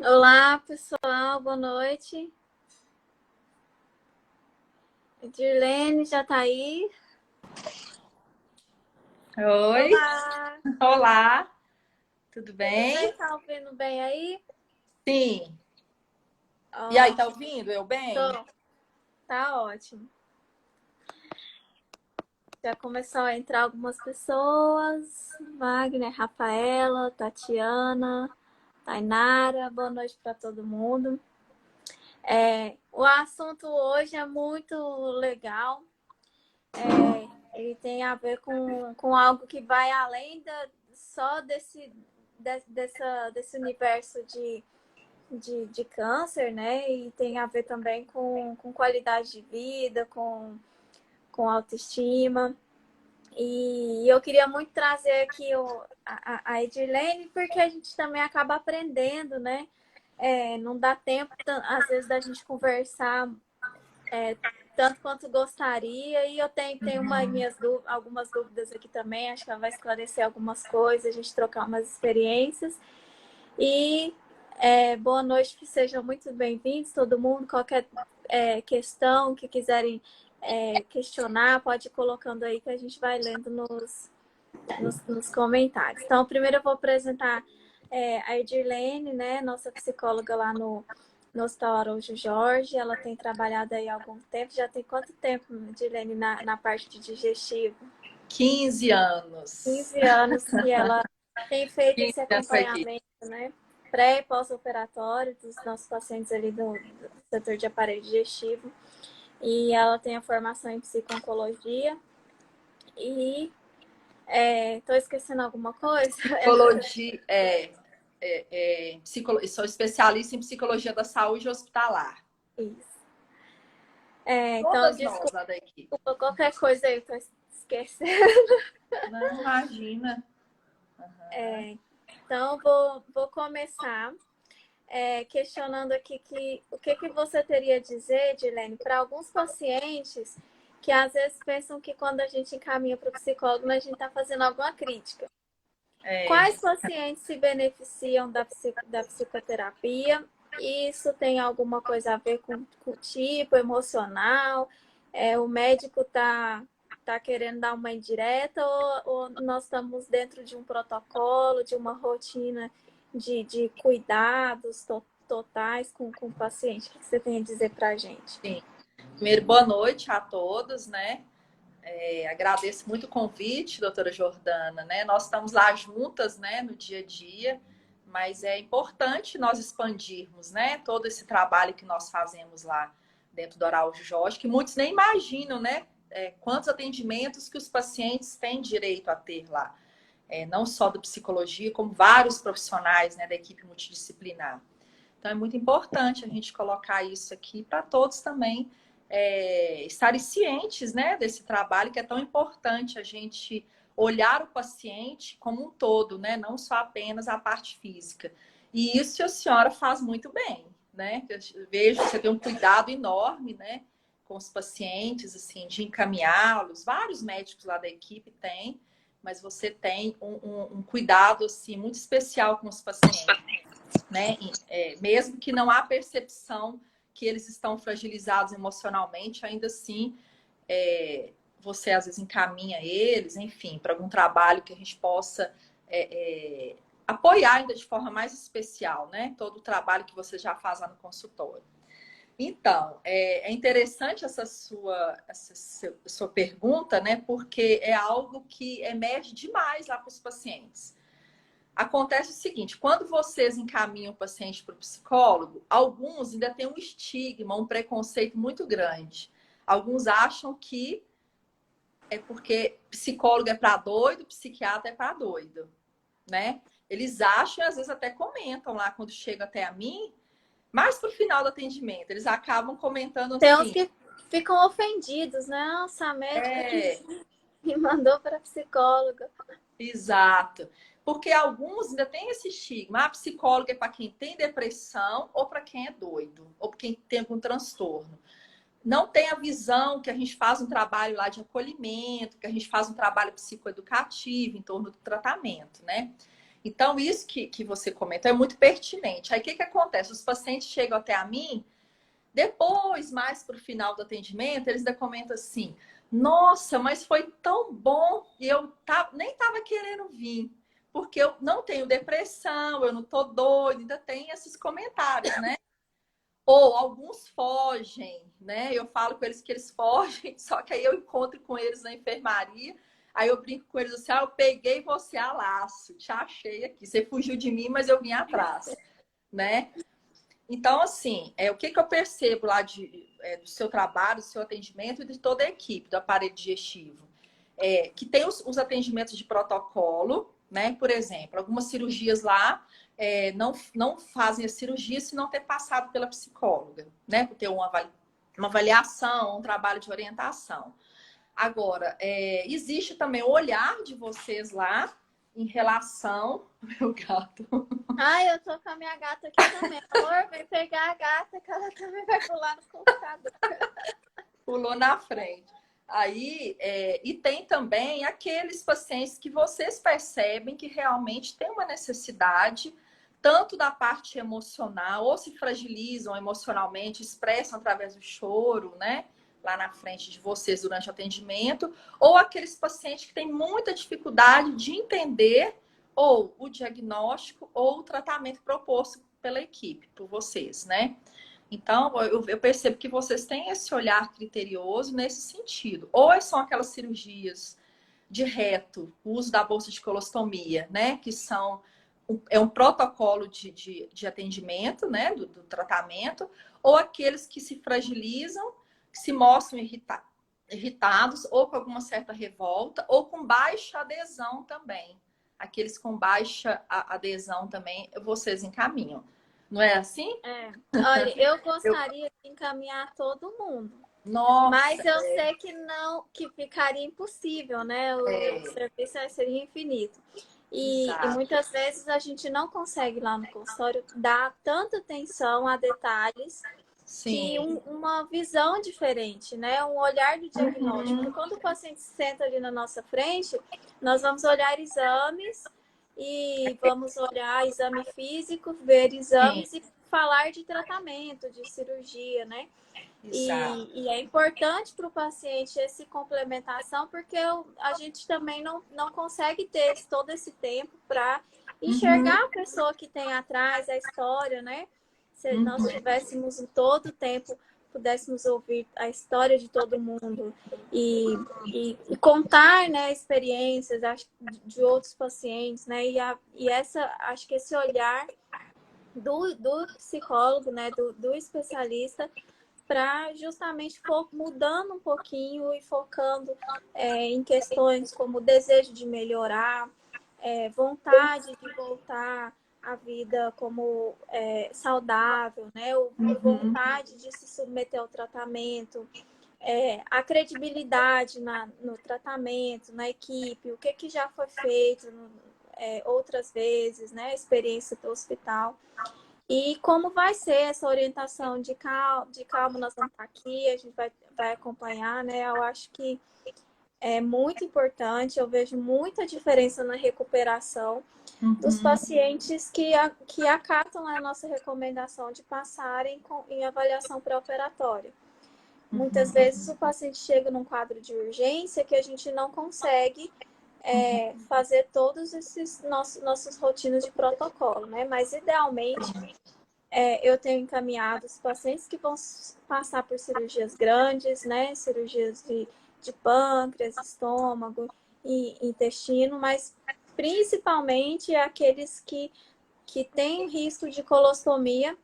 Olá, pessoal, boa noite. Dirlene já tá aí? Oi, Olá, olá, tudo tudo bem? bem? Tá ouvindo bem aí? Sim. E aí, tá Ótimo, ouvindo? Eu bem? tô. Tá ótimo. Já começou a entrar algumas pessoas. Wagner, Rafaela, Tatiana, Tainara, boa noite para todo mundo. O assunto hoje é muito legal. Ele tem a ver com algo que vai além só desse universo de câncer, né? E tem a ver também com qualidade de vida, com autoestima. E eu queria muito trazer aqui a Edilene, porque a gente também acaba aprendendo, né? Não dá tempo, às vezes, da gente conversar tanto quanto gostaria. E eu tenho algumas dúvidas aqui também. Acho que ela vai esclarecer algumas coisas, a gente trocar umas experiências. E boa noite, que sejam muito bem-vindos, todo mundo. Qualquer questão que quiserem questionar, pode ir colocando aí que a gente vai lendo nos comentários. Então, primeiro eu vou apresentar a Edirlene, né, nossa psicóloga lá no Hospital Araújo Jorge. Ela tem trabalhado aí há algum tempo. Já tem quanto tempo, Edirlene, na parte de digestivo? 15 anos. 15 anos que ela tem feito 15 esse anos com a equipe. acompanhamento, né? Pré e pós-operatório dos nossos pacientes ali do setor de aparelho digestivo. E ela tem a formação em psico-oncologia. E tô esquecendo alguma coisa? É muita. Psicologia, sou especialista em psicologia da saúde hospitalar. Isso. Então, Todas nós desculpa lá da equipe. qualquer coisa aí, eu tô esquecendo. Não, imagina. Então, vou começar questionando aqui o que você teria a dizer, Edilene, para alguns pacientes que às vezes pensam que quando a gente encaminha para o psicólogo, a gente está fazendo alguma crítica. É, Quais pacientes se beneficiam da psicoterapia? Isso tem alguma coisa a ver com o tipo emocional? O médico tá querendo dar uma indireta ou nós estamos dentro de um protocolo, de uma rotina de cuidados totais com o paciente? O que você tem a dizer para a gente? sim. Primeiro, boa noite a todos, né? Agradeço muito o convite, doutora Jordana, né? Nós estamos lá juntas, né, no dia a dia, mas é importante nós expandirmos, né, todo esse trabalho que nós fazemos lá dentro do Araújo Jorge, que muitos nem imaginam, né, quantos atendimentos que os pacientes têm direito a ter lá. Não só da psicologia, como vários profissionais, né, da equipe multidisciplinar. Então, é muito importante a gente colocar isso aqui para todos também estarem cientes, né, desse trabalho que é tão importante a gente olhar o paciente como um todo, né, não só apenas a parte física. E isso a senhora faz muito bem, né? Eu vejo que você tem um cuidado enorme, né, com os pacientes, assim, de encaminhá-los. Vários médicos lá da equipe têm, mas você tem um cuidado assim muito especial com os pacientes, né? Mesmo que não há percepção que eles estão fragilizados emocionalmente, ainda assim você às vezes encaminha eles, enfim, para algum trabalho que a gente possa apoiar ainda de forma mais especial, né? Todo o trabalho que você já faz lá no consultório. Então, é interessante essa sua pergunta, né? Porque é algo que emerge demais lá para os pacientes. Acontece o seguinte, quando vocês encaminham o paciente para o psicólogo, alguns ainda têm um estigma, um preconceito muito grande. Alguns acham que é porque psicólogo é para doido, psiquiatra é para doido, né? Eles acham e às vezes até comentam lá quando chega até a mim, mas para o final do atendimento, eles acabam comentando Tem uns assim, que ficam ofendidos, né? Nossa, a médica que é, me mandou para psicóloga. exato. Porque alguns ainda têm esse estigma. A psicóloga é para quem tem depressão ou para quem é doido, ou para quem tem algum transtorno. Não tem a visão que a gente faz um trabalho lá de acolhimento, que a gente faz um trabalho psicoeducativo em torno do tratamento, né? Então, isso que você comentou é muito pertinente. Aí, o que que acontece? Os pacientes chegam até a mim, depois, mais para o final do atendimento, eles ainda comentam assim, nossa, mas foi tão bom e eu nem estava querendo vir, porque eu não tenho depressão, eu não tô doida, ainda tem esses comentários, né? Ou alguns fogem, né? Eu falo com eles que eles fogem, só que aí eu encontro com eles na enfermaria, aí eu brinco com eles assim, eu peguei você a laço, te achei aqui, você fugiu de mim, mas eu vim atrás, né? Então, assim, o que eu percebo lá do seu trabalho, do seu atendimento e de toda a equipe do aparelho digestivo? Que tem os atendimentos de protocolo, né? Por exemplo, algumas cirurgias lá não fazem a cirurgia se não ter passado pela psicóloga, né? Por ter uma avaliação, um trabalho de orientação. Agora, existe também o olhar de vocês lá em relação... Meu gato... Ai, eu tô com a minha gata aqui também. Amor, vem pegar a gata que ela também vai pular no computador. Pulou na frente. Aí, e tem também aqueles pacientes que vocês percebem que realmente tem uma necessidade, tanto da parte emocional, ou se fragilizam emocionalmente, expressam através do choro, né? Lá na frente de vocês durante o atendimento, ou aqueles pacientes que têm muita dificuldade de entender ou o diagnóstico ou o tratamento proposto pela equipe, por vocês, né? Então, eu percebo que vocês têm esse olhar criterioso nesse sentido. Ou são aquelas cirurgias de reto, o uso da bolsa de colostomia, né? Que são um protocolo de atendimento, né? Do tratamento, ou aqueles que se fragilizam, que se mostram irritados, ou com alguma certa revolta, ou com baixa adesão também. Aqueles com baixa adesão também, vocês encaminham. Não é assim? Olha, eu Eu... gostaria de encaminhar todo mundo. Nossa, Mas eu sei que não, que ficaria impossível, né? O é, serviço seria infinito. E exato. muitas vezes a gente não consegue lá no consultório dar tanta atenção a detalhes que Sim. uma visão diferente, né? Um olhar do diagnóstico. Porque Uhum. quando o paciente senta ali na nossa frente, nós vamos olhar exames e vamos olhar exame físico, ver Sim, exames e falar de tratamento, de cirurgia, né? exato. E é importante para o paciente essa complementação, porque a gente também não consegue ter todo esse tempo para Uhum. enxergar a pessoa que tem atrás, a história, né? Se nós Uhum. tivéssemos todo o tempo, pudéssemos ouvir a história de todo mundo e contar, né, experiências de outros pacientes, né? Acho que esse olhar do psicólogo, né, do especialista, para justamente mudando um pouquinho e focando em questões como desejo de melhorar, vontade de voltar à vida como saudável, né? Ou Uhum. vontade de se submeter ao tratamento, a credibilidade no tratamento, na equipe, o que já foi feito outras vezes, né? A experiência do hospital. E como vai ser essa orientação de calma, nós vamos estar aqui, a gente vai acompanhar, né? Eu acho que é muito importante, eu vejo muita diferença na recuperação dos Uhum. pacientes que acatam a nossa recomendação de passarem em avaliação pré-operatória. Muitas Uhum. vezes o paciente chega num quadro de urgência que a gente não consegue fazer todos esses nossos rotinas de protocolo, né? Mas idealmente eu tenho encaminhado os pacientes que vão passar por cirurgias grandes, né? Cirurgias de pâncreas, estômago e intestino, mas principalmente aqueles que têm risco de colostomia,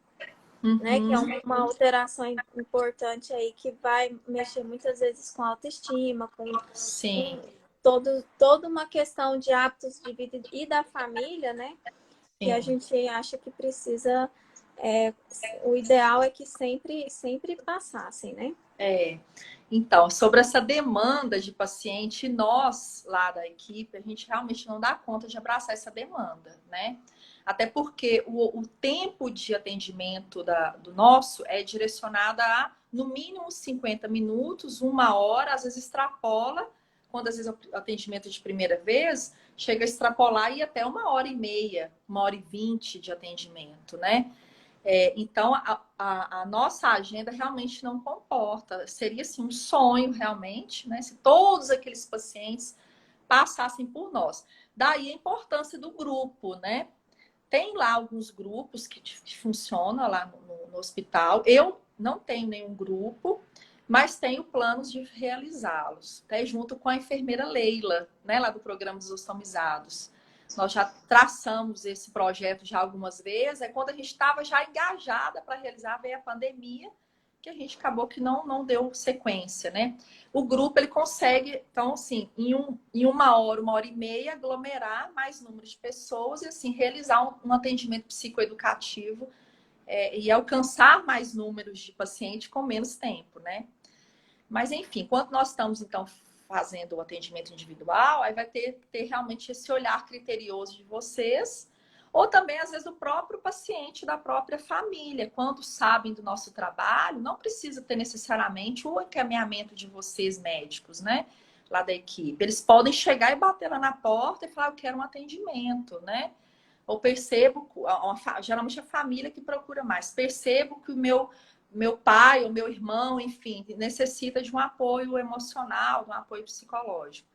né? Que é Uhum. uma alteração importante aí que vai mexer muitas vezes com a autoestima, com Sim, toda uma questão de hábitos de vida e da família, né? Que a sim. gente acha que precisa. É, o ideal é que sempre passassem, né? É. Então, sobre essa demanda de paciente, nós lá da equipe, a gente realmente não dá conta de abraçar essa demanda, né? Até porque o tempo de atendimento do nosso é direcionado a, no mínimo, 50 minutos, 1 hora, às vezes extrapola quando às vezes o atendimento de primeira vez chega a extrapolar e até 1h30, 1h20 de atendimento, né? Então, a nossa agenda realmente não comporta. Seria, assim, um sonho, realmente, né? Se todos aqueles pacientes passassem por nós. Daí a importância do grupo, né? Tem lá alguns grupos que funcionam lá no hospital. Eu não tenho nenhum grupo, mas tenho planos de realizá-los, até junto com a enfermeira Leila, né, lá do programa dos Ostomizados. Nós já traçamos esse projeto já algumas vezes, quando a gente estava já engajada para realizar, veio a pandemia, que a gente acabou que não deu sequência, né? O grupo, ele consegue, então, assim, em 1h, 1h30, aglomerar mais número de pessoas e, assim, realizar um atendimento psicoeducativo e alcançar mais números de pacientes com menos tempo, né? Mas, enfim, quando nós estamos, então, fazendo o atendimento individual, aí vai ter realmente esse olhar criterioso de vocês, ou também, às vezes, do próprio paciente, da própria família. Quando sabem do nosso trabalho, não precisa ter necessariamente o encaminhamento de vocês, médicos, né? Lá da equipe. Eles podem chegar e bater lá na porta e falar, eu quero um atendimento, né? Ou percebo, geralmente a família que procura mais, percebo que o meu pai ou meu irmão, enfim, necessita de um apoio emocional, de um apoio psicológico.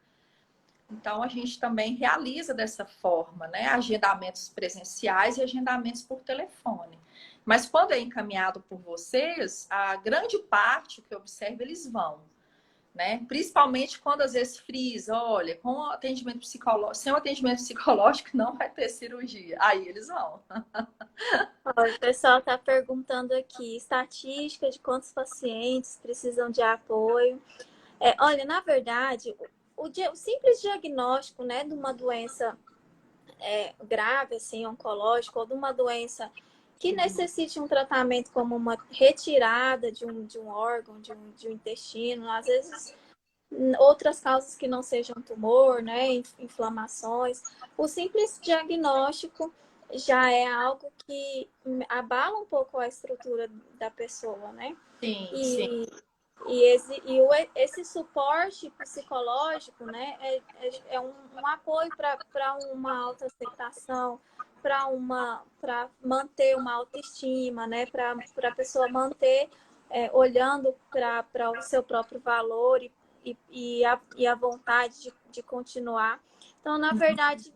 Então, a gente também realiza dessa forma, né? Agendamentos presenciais e agendamentos por telefone. Mas quando é encaminhado por vocês, a grande parte que eu observo, eles vão, né? Principalmente quando às vezes frisa, olha, com atendimento psicológico, sem o atendimento psicológico não vai ter cirurgia. Aí eles vão. Olha, o pessoal está perguntando aqui, estatística de quantos pacientes precisam de apoio. Olha, na verdade, o simples diagnóstico, né, de uma doença grave, assim, oncológica, ou de uma doença que necessite um tratamento como uma retirada de um órgão, de um intestino, às vezes outras causas que não sejam tumor, né, inflamações. O simples diagnóstico já é algo que abala um pouco a estrutura da pessoa, né? Sim, sim. Esse suporte psicológico, né, é um apoio para uma autoaceitação, para manter uma autoestima, né, para a pessoa manter olhando para o seu próprio valor e a vontade de continuar. Então, na verdade,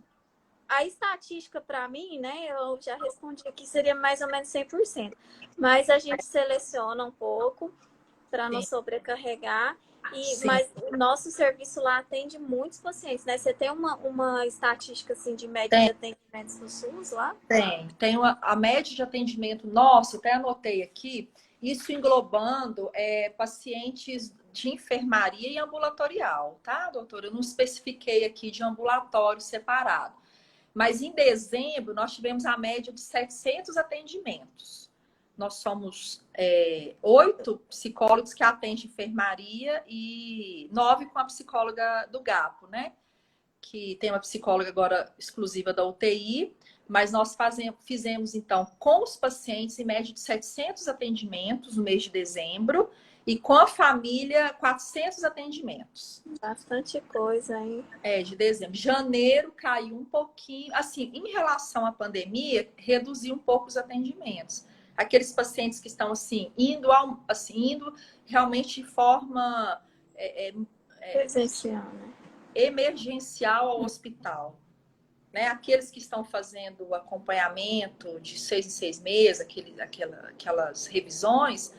a estatística para mim, né, eu já respondi aqui, seria mais ou menos 100%. Mas a gente seleciona um pouco para não Sim, sobrecarregar. sim. Mas o nosso serviço lá atende muitos pacientes, né? Você tem uma estatística assim, de média de Tem, atendimentos no SUS lá? tem a média de atendimento nosso, até anotei aqui, isso englobando pacientes de enfermaria e ambulatorial, tá, doutora? Eu não especifiquei aqui de ambulatório separado. Mas em dezembro, nós tivemos a média de 700 atendimentos. Nós somos 8 psicólogos que atendem enfermaria e 9 com a psicóloga do GAPO, né? Que tem uma psicóloga agora exclusiva da UTI. Mas nós fizemos, então, com os pacientes, em média de 700 atendimentos no mês de dezembro. E com a família, 400 atendimentos. Bastante coisa, hein? De dezembro. Janeiro caiu um pouquinho. Assim, em relação à pandemia, reduziu um pouco os atendimentos. Aqueles pacientes que estão, assim, indo realmente de forma Presencial, né? emergencial ao hospital. Né? Aqueles que estão fazendo o acompanhamento de 6 em 6 meses, aquelas revisões,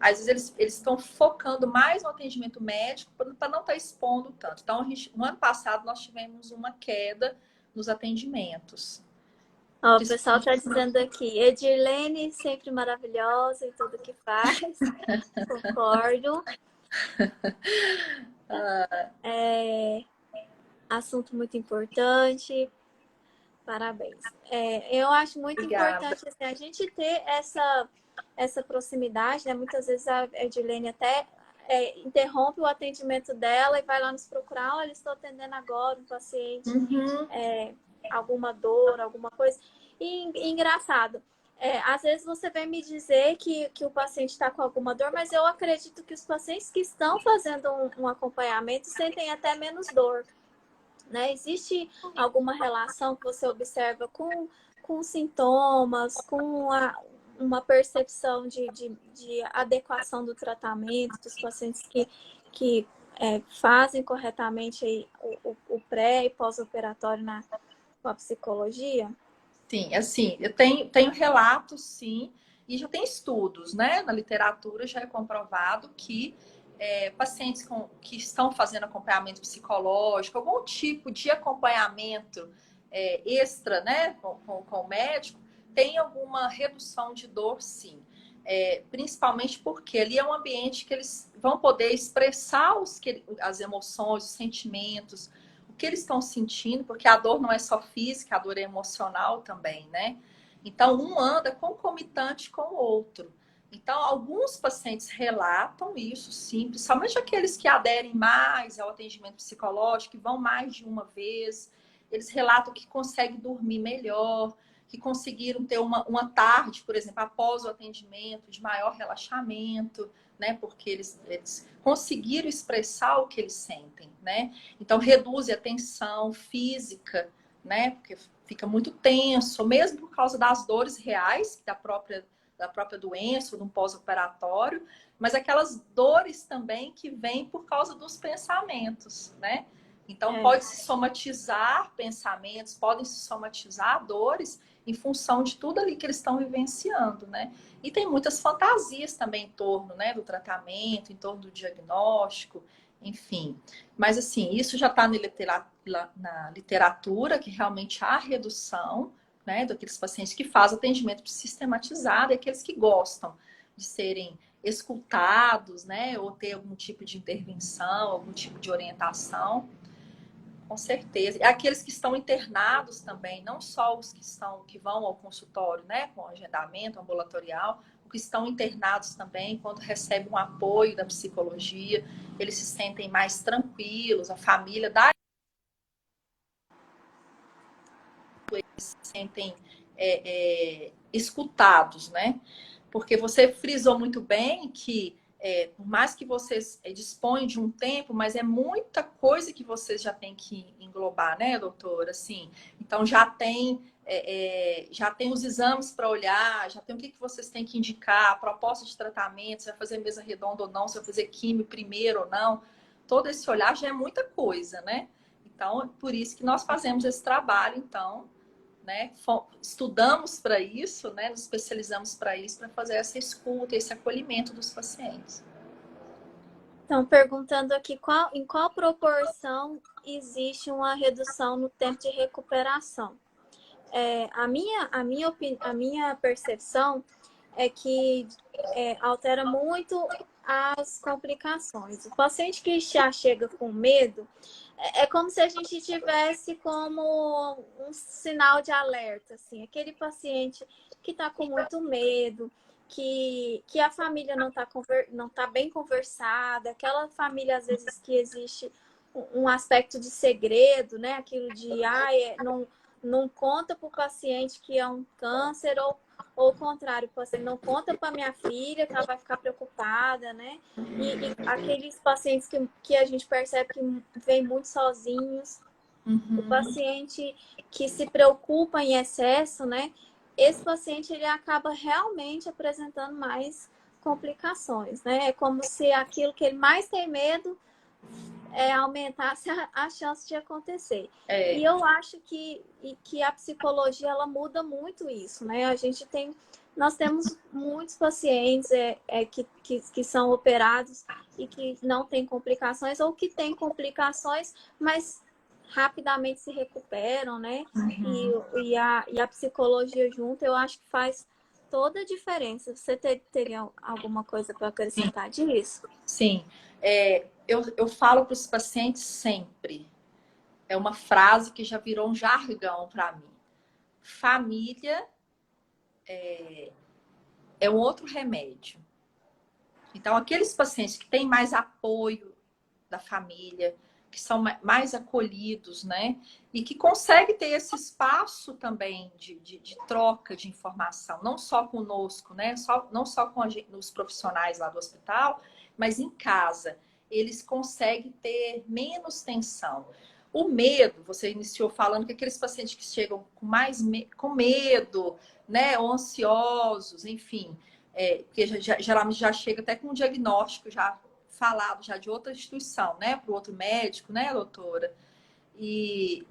às vezes eles estão focando mais no atendimento médico para não estar expondo tanto. Então, no ano passado, nós tivemos uma queda nos atendimentos. Ó, o pessoal está dizendo aqui, Edirlene sempre maravilhosa em tudo que faz. Concordo. Assunto muito importante. Parabéns. Eu acho muito Obrigada. importante assim, a gente ter essa proximidade, né? Muitas vezes a Edilene até interrompe o atendimento dela e vai lá nos procurar. Olha, estou atendendo agora um paciente, Uhum. alguma dor, alguma coisa. E engraçado, Às vezes você vem me dizer que o paciente está com alguma dor, mas eu acredito que os pacientes que estão fazendo um acompanhamento sentem até menos dor, né? Existe alguma relação que você observa com sintomas, uma percepção de adequação do tratamento dos pacientes que fazem corretamente aí o pré e pós-operatório com a psicologia? Sim, assim, eu tenho relatos, sim, e já tem estudos, né? Na literatura já é comprovado que pacientes que estão fazendo acompanhamento psicológico, algum tipo de acompanhamento extra, né, com o médico, tem alguma redução de dor, sim. Principalmente porque ali é um ambiente que eles vão poder expressar as emoções, os sentimentos, o que eles estão sentindo, porque a dor não é só física, a dor é emocional também, né? Então, um anda concomitante com o outro. Então, alguns pacientes relatam isso, sim, principalmente aqueles que aderem mais ao atendimento psicológico, que vão mais de uma vez. Eles relatam que conseguem dormir melhor, que conseguiram ter uma tarde, por exemplo, após o atendimento, de maior relaxamento, né? Porque eles conseguiram expressar o que eles sentem, né? Então, reduz a tensão física, né? Porque fica muito tenso, mesmo por causa das dores reais da própria doença, de um pós-operatório, mas aquelas dores também que vêm por causa dos pensamentos, né? Então, pode se somatizar pensamentos, podem se somatizar dores em função de tudo ali que eles estão vivenciando, né? E tem muitas fantasias também em torno, né, do tratamento, em torno do diagnóstico, enfim. Mas, assim, isso já está na literatura, que realmente há redução, né, daqueles pacientes que fazem atendimento sistematizado e aqueles que gostam de serem escutados, né, ou ter algum tipo de intervenção, algum tipo de orientação. Com certeza. E aqueles que estão internados também, não só os que vão ao consultório, né, com agendamento ambulatorial, os que estão internados também, quando recebem um apoio da psicologia, eles se sentem mais tranquilos, a família dá, se sentem escutados, né? Porque você frisou muito bem que por mais que vocês dispõem de um tempo, mas é muita coisa que vocês já têm que englobar, né, doutora? Assim, então já tem os exames para olhar, já tem o que vocês têm que indicar, a proposta de tratamento, se vai fazer mesa redonda ou não, se vai fazer químio primeiro ou não. Todo esse olhar já é muita coisa, né? Então, por isso que nós fazemos esse trabalho, então, né? Estudamos para isso, né? Nos especializamos para isso, para fazer essa escuta, esse acolhimento dos pacientes. Então, perguntando aqui em qual proporção existe uma redução no tempo de recuperação. A minha percepção é que altera muito as complicações. O paciente que já chega com medo, é como se a gente tivesse como um sinal de alerta, assim, aquele paciente que está com muito medo, que a família não tá bem conversada, aquela família, às vezes, que existe um aspecto de segredo, né? Aquilo de, não conta para o paciente que é um câncer, ou o contrário, o paciente não conta para minha filha, que ela vai ficar preocupada, né? E aqueles pacientes que a gente percebe que vêm muito sozinhos, o paciente que se preocupa em excesso, né? Esse paciente ele acaba realmente apresentando mais complicações, né? É como se aquilo que ele mais tem medo aumentasse a chance de acontecer. E eu acho que a psicologia ela muda muito isso, né? Nós temos muitos pacientes que são operados e que não têm complicações, ou que têm complicações, mas rapidamente se recuperam, né? E a psicologia junto, eu acho que faz toda a diferença. Você teria alguma coisa para acrescentar disso? Sim. Eu falo para os pacientes sempre. É uma frase que já virou um jargão para mim. Família é um outro remédio. Então, aqueles pacientes que têm mais apoio da família, que são mais acolhidos, né? E que consegue ter esse espaço também de troca de informação, não só conosco, né? Não só com os profissionais lá do hospital, mas em casa. Eles conseguem ter menos tensão. O medo, você iniciou falando que aqueles pacientes que chegam com medo, né? Ou ansiosos, enfim, porque geralmente já chega até com um diagnóstico já falado já de outra instituição, né? Para o outro médico, né, doutora? E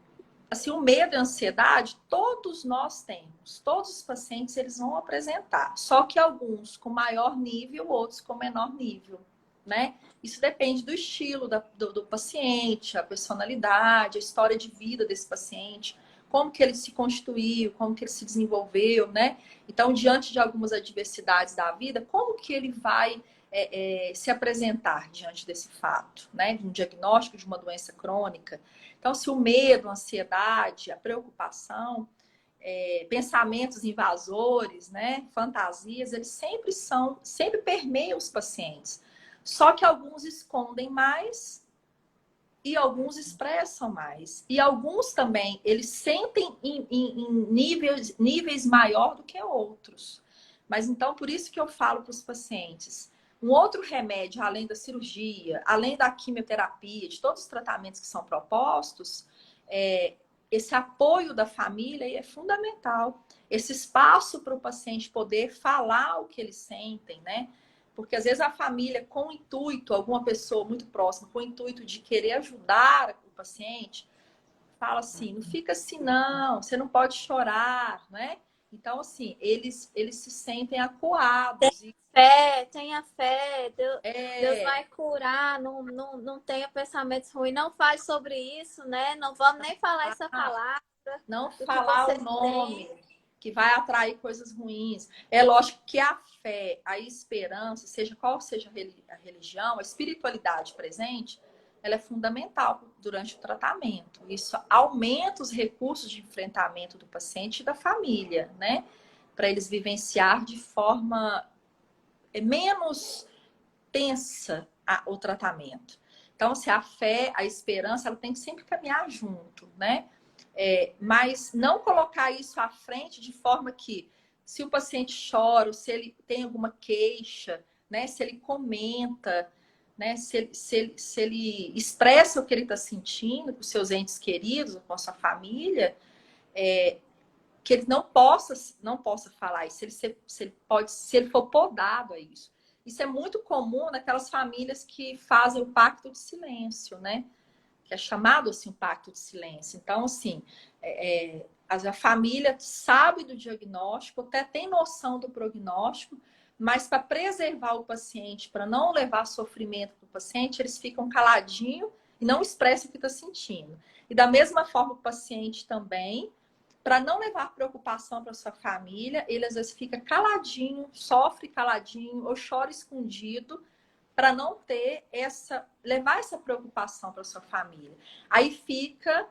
assim, o medo e a ansiedade, todos nós temos. Todos os pacientes eles vão apresentar. Só que alguns com maior nível, outros com menor nível, né? Isso depende do estilo do paciente, a personalidade, a história de vida desse paciente, como que ele se constituiu, como que ele se desenvolveu, né? Então, diante de algumas adversidades da vida, como que ele vai se apresentar diante desse fato, né? De um diagnóstico de uma doença crônica. Então, se o medo, a ansiedade, a preocupação, pensamentos invasores, né? Fantasias, eles sempre permeiam os pacientes. Só que alguns escondem mais e alguns expressam mais. E alguns também, eles sentem em níveis maior do que outros. Mas então, por isso que eu falo para os pacientes, um outro remédio, além da cirurgia, além da quimioterapia, de todos os tratamentos que são propostos, esse apoio da família é fundamental. Esse espaço para o paciente poder falar o que eles sentem, né? Porque às vezes a família, com o intuito, alguma pessoa muito próxima, com o intuito de querer ajudar o paciente, fala assim, não fica assim não, você não pode chorar, né? Então, assim, eles se sentem acuados. Tenha fé, Deus vai curar, não tenha pensamentos ruins, não fale sobre isso, né? Não vamos nem falar essa palavra. Não do que falar você o nome, tem. que vai atrair coisas ruins. É lógico que a fé, a esperança, seja qual seja a religião, a espiritualidade presente, ela é fundamental durante o tratamento. Isso aumenta os recursos de enfrentamento do paciente e da família, né? Para eles vivenciar de forma menos tensa o tratamento. Então, se a fé, a esperança, ela tem que sempre caminhar junto, né? Mas não colocar isso à frente de forma que, se o paciente chora, ou se ele tem alguma queixa, né? Se ele comenta, né? Se ele expressa o que ele está sentindo com seus entes queridos, com a sua família, que ele não possa falar isso, se ele for podado a isso. Isso é muito comum naquelas famílias que fazem o pacto de silêncio, né? Que é chamado assim o pacto de silêncio. Então, assim, a família sabe do diagnóstico, até tem noção do prognóstico, mas para preservar o paciente, para não levar sofrimento para o paciente, eles ficam caladinhos e não expressam o que está sentindo. E da mesma forma, o paciente também, para não levar preocupação para sua família, ele às vezes fica caladinho, sofre caladinho ou chora escondido, para não levar essa preocupação para sua família. Aí fica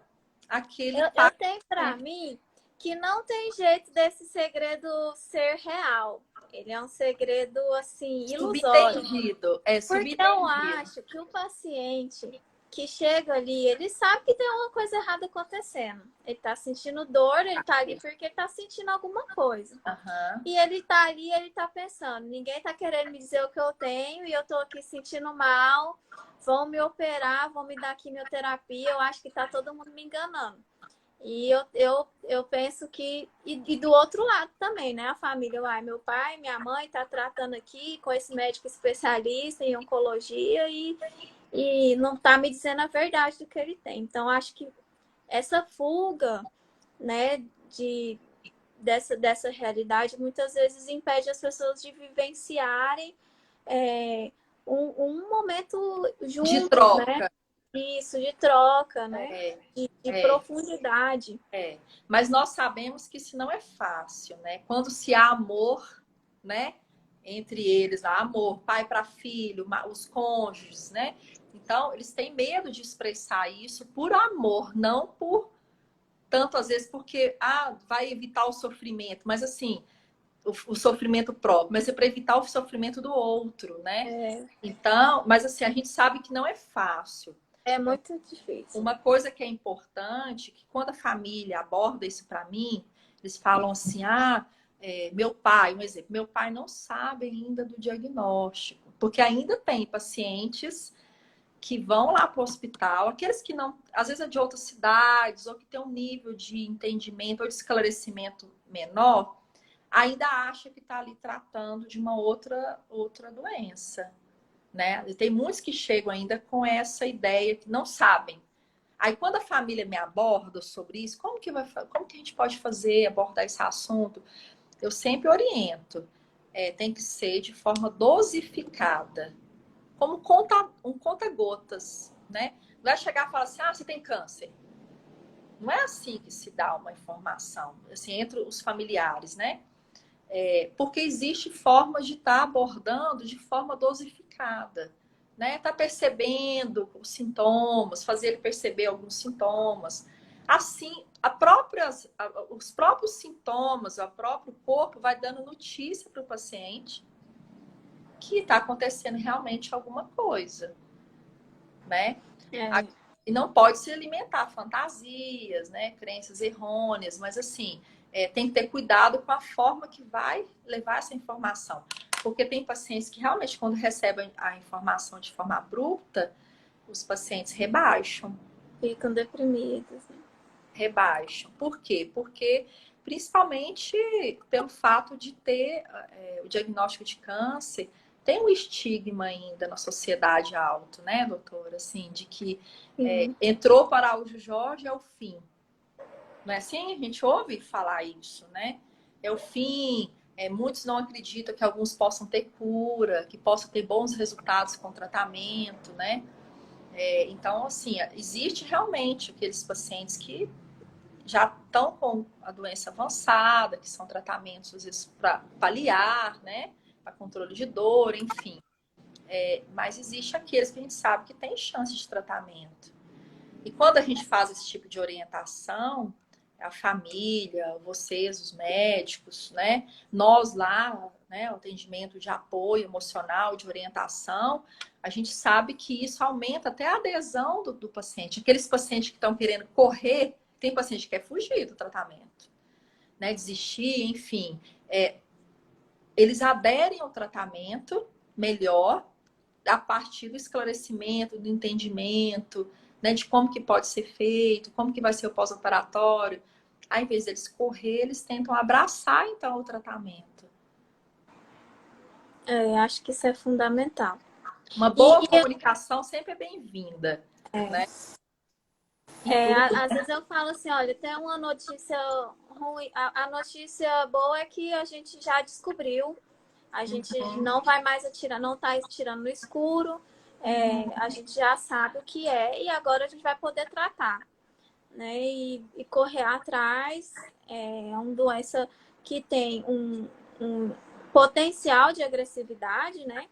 aquele Eu tenho para mim que não tem jeito desse segredo ser real. Ele é um segredo assim ilusório. Subtendido, Porque eu subtendido. acho que o paciente que chega ali, ele sabe que tem uma coisa errada acontecendo. Ele tá sentindo dor, ele tá ali porque ele tá sentindo alguma coisa. Uhum. E ele tá ali, ele tá pensando, ninguém tá querendo me dizer o que eu tenho e eu tô aqui sentindo mal, vão me operar, vão me dar quimioterapia, eu acho que tá todo mundo me enganando. E eu penso que... E do outro lado também, né? A família, meu pai, minha mãe tá tratando aqui com esse médico especialista em oncologia e não tá me dizendo a verdade do que ele tem. Então, acho que essa fuga, né, dessa realidade muitas vezes impede as pessoas de vivenciarem um momento juntos, De troca. né? Isso, de troca, né? De profundidade. Mas nós sabemos que isso não é fácil, né? Quando se há amor, né? Entre eles, há amor, pai para filho, os cônjuges, né? Então, eles têm medo de expressar isso por amor, não por tanto às vezes porque vai evitar o sofrimento, mas assim, o sofrimento próprio, mas é para evitar o sofrimento do outro, né? Então, mas assim, a gente sabe que não é fácil. É muito difícil. Uma coisa que é importante, que quando a família aborda isso para mim, eles falam assim, meu pai, um exemplo, meu pai não sabe ainda do diagnóstico, porque ainda tem pacientes que vão lá para o hospital, aqueles que não, às vezes é de outras cidades, ou que tem um nível de entendimento ou de esclarecimento menor, ainda acha que está ali tratando de uma outra doença, né? E tem muitos que chegam ainda com essa ideia que não sabem. Aí quando a família me aborda sobre isso, como que a gente pode fazer, abordar esse assunto? Eu sempre oriento. Tem que ser de forma dosificada, como um conta-gotas, né? Não vai chegar e falar assim, você tem câncer. Não é assim que se dá uma informação, assim, entre os familiares, né? Porque existe formas de estar abordando de forma dosificada, né? Tá percebendo os sintomas, fazer ele perceber alguns sintomas. Assim, os próprios sintomas, o próprio corpo vai dando notícia para o paciente que está acontecendo realmente alguma coisa, né? É, E não pode se alimentar fantasias, né? Crenças errôneas, mas assim, tem que ter cuidado com a forma que vai levar essa informação. Porque tem pacientes que realmente, quando recebem a informação de forma abrupta, os pacientes rebaixam. ficam deprimidos, né? Rebaixam. Por quê? Porque, principalmente pelo fato de ter o diagnóstico de câncer, tem um estigma ainda na sociedade alto, né, doutora? Assim, de que entrou para Araújo Jorge é o fim. Não é assim? A gente ouve falar isso, né? É o fim. Muitos não acreditam que alguns possam ter cura, que possam ter bons resultados com tratamento, né? Então, assim, existe realmente aqueles pacientes que já estão com a doença avançada, que são tratamentos, às vezes, para paliar, né? Para controle de dor, enfim. Mas existe aqueles que a gente sabe que tem chance de tratamento. E quando a gente faz esse tipo de orientação, a família, vocês, os médicos, né? Nós lá, né? O atendimento de apoio emocional, de orientação, a gente sabe que isso aumenta até a adesão do paciente. Aqueles pacientes que estão querendo correr, tem paciente que quer fugir do tratamento, né? Desistir, enfim. Eles aderem ao tratamento melhor a partir do esclarecimento, do entendimento, né, de como que pode ser feito, como que vai ser o pós-operatório. Ao invés deles correr, eles tentam abraçar, então, o tratamento. Acho que isso é fundamental. Uma boa comunicação sempre é bem-vinda, né? Em tudo. Às vezes eu falo assim, olha, tem uma notícia ruim. A notícia boa é que a gente já descobriu. A gente não vai mais atirar, não está atirando no escuro. A gente já sabe o que é e agora a gente vai poder tratar, né? E correr atrás. É uma doença que tem um potencial de agressividade, né?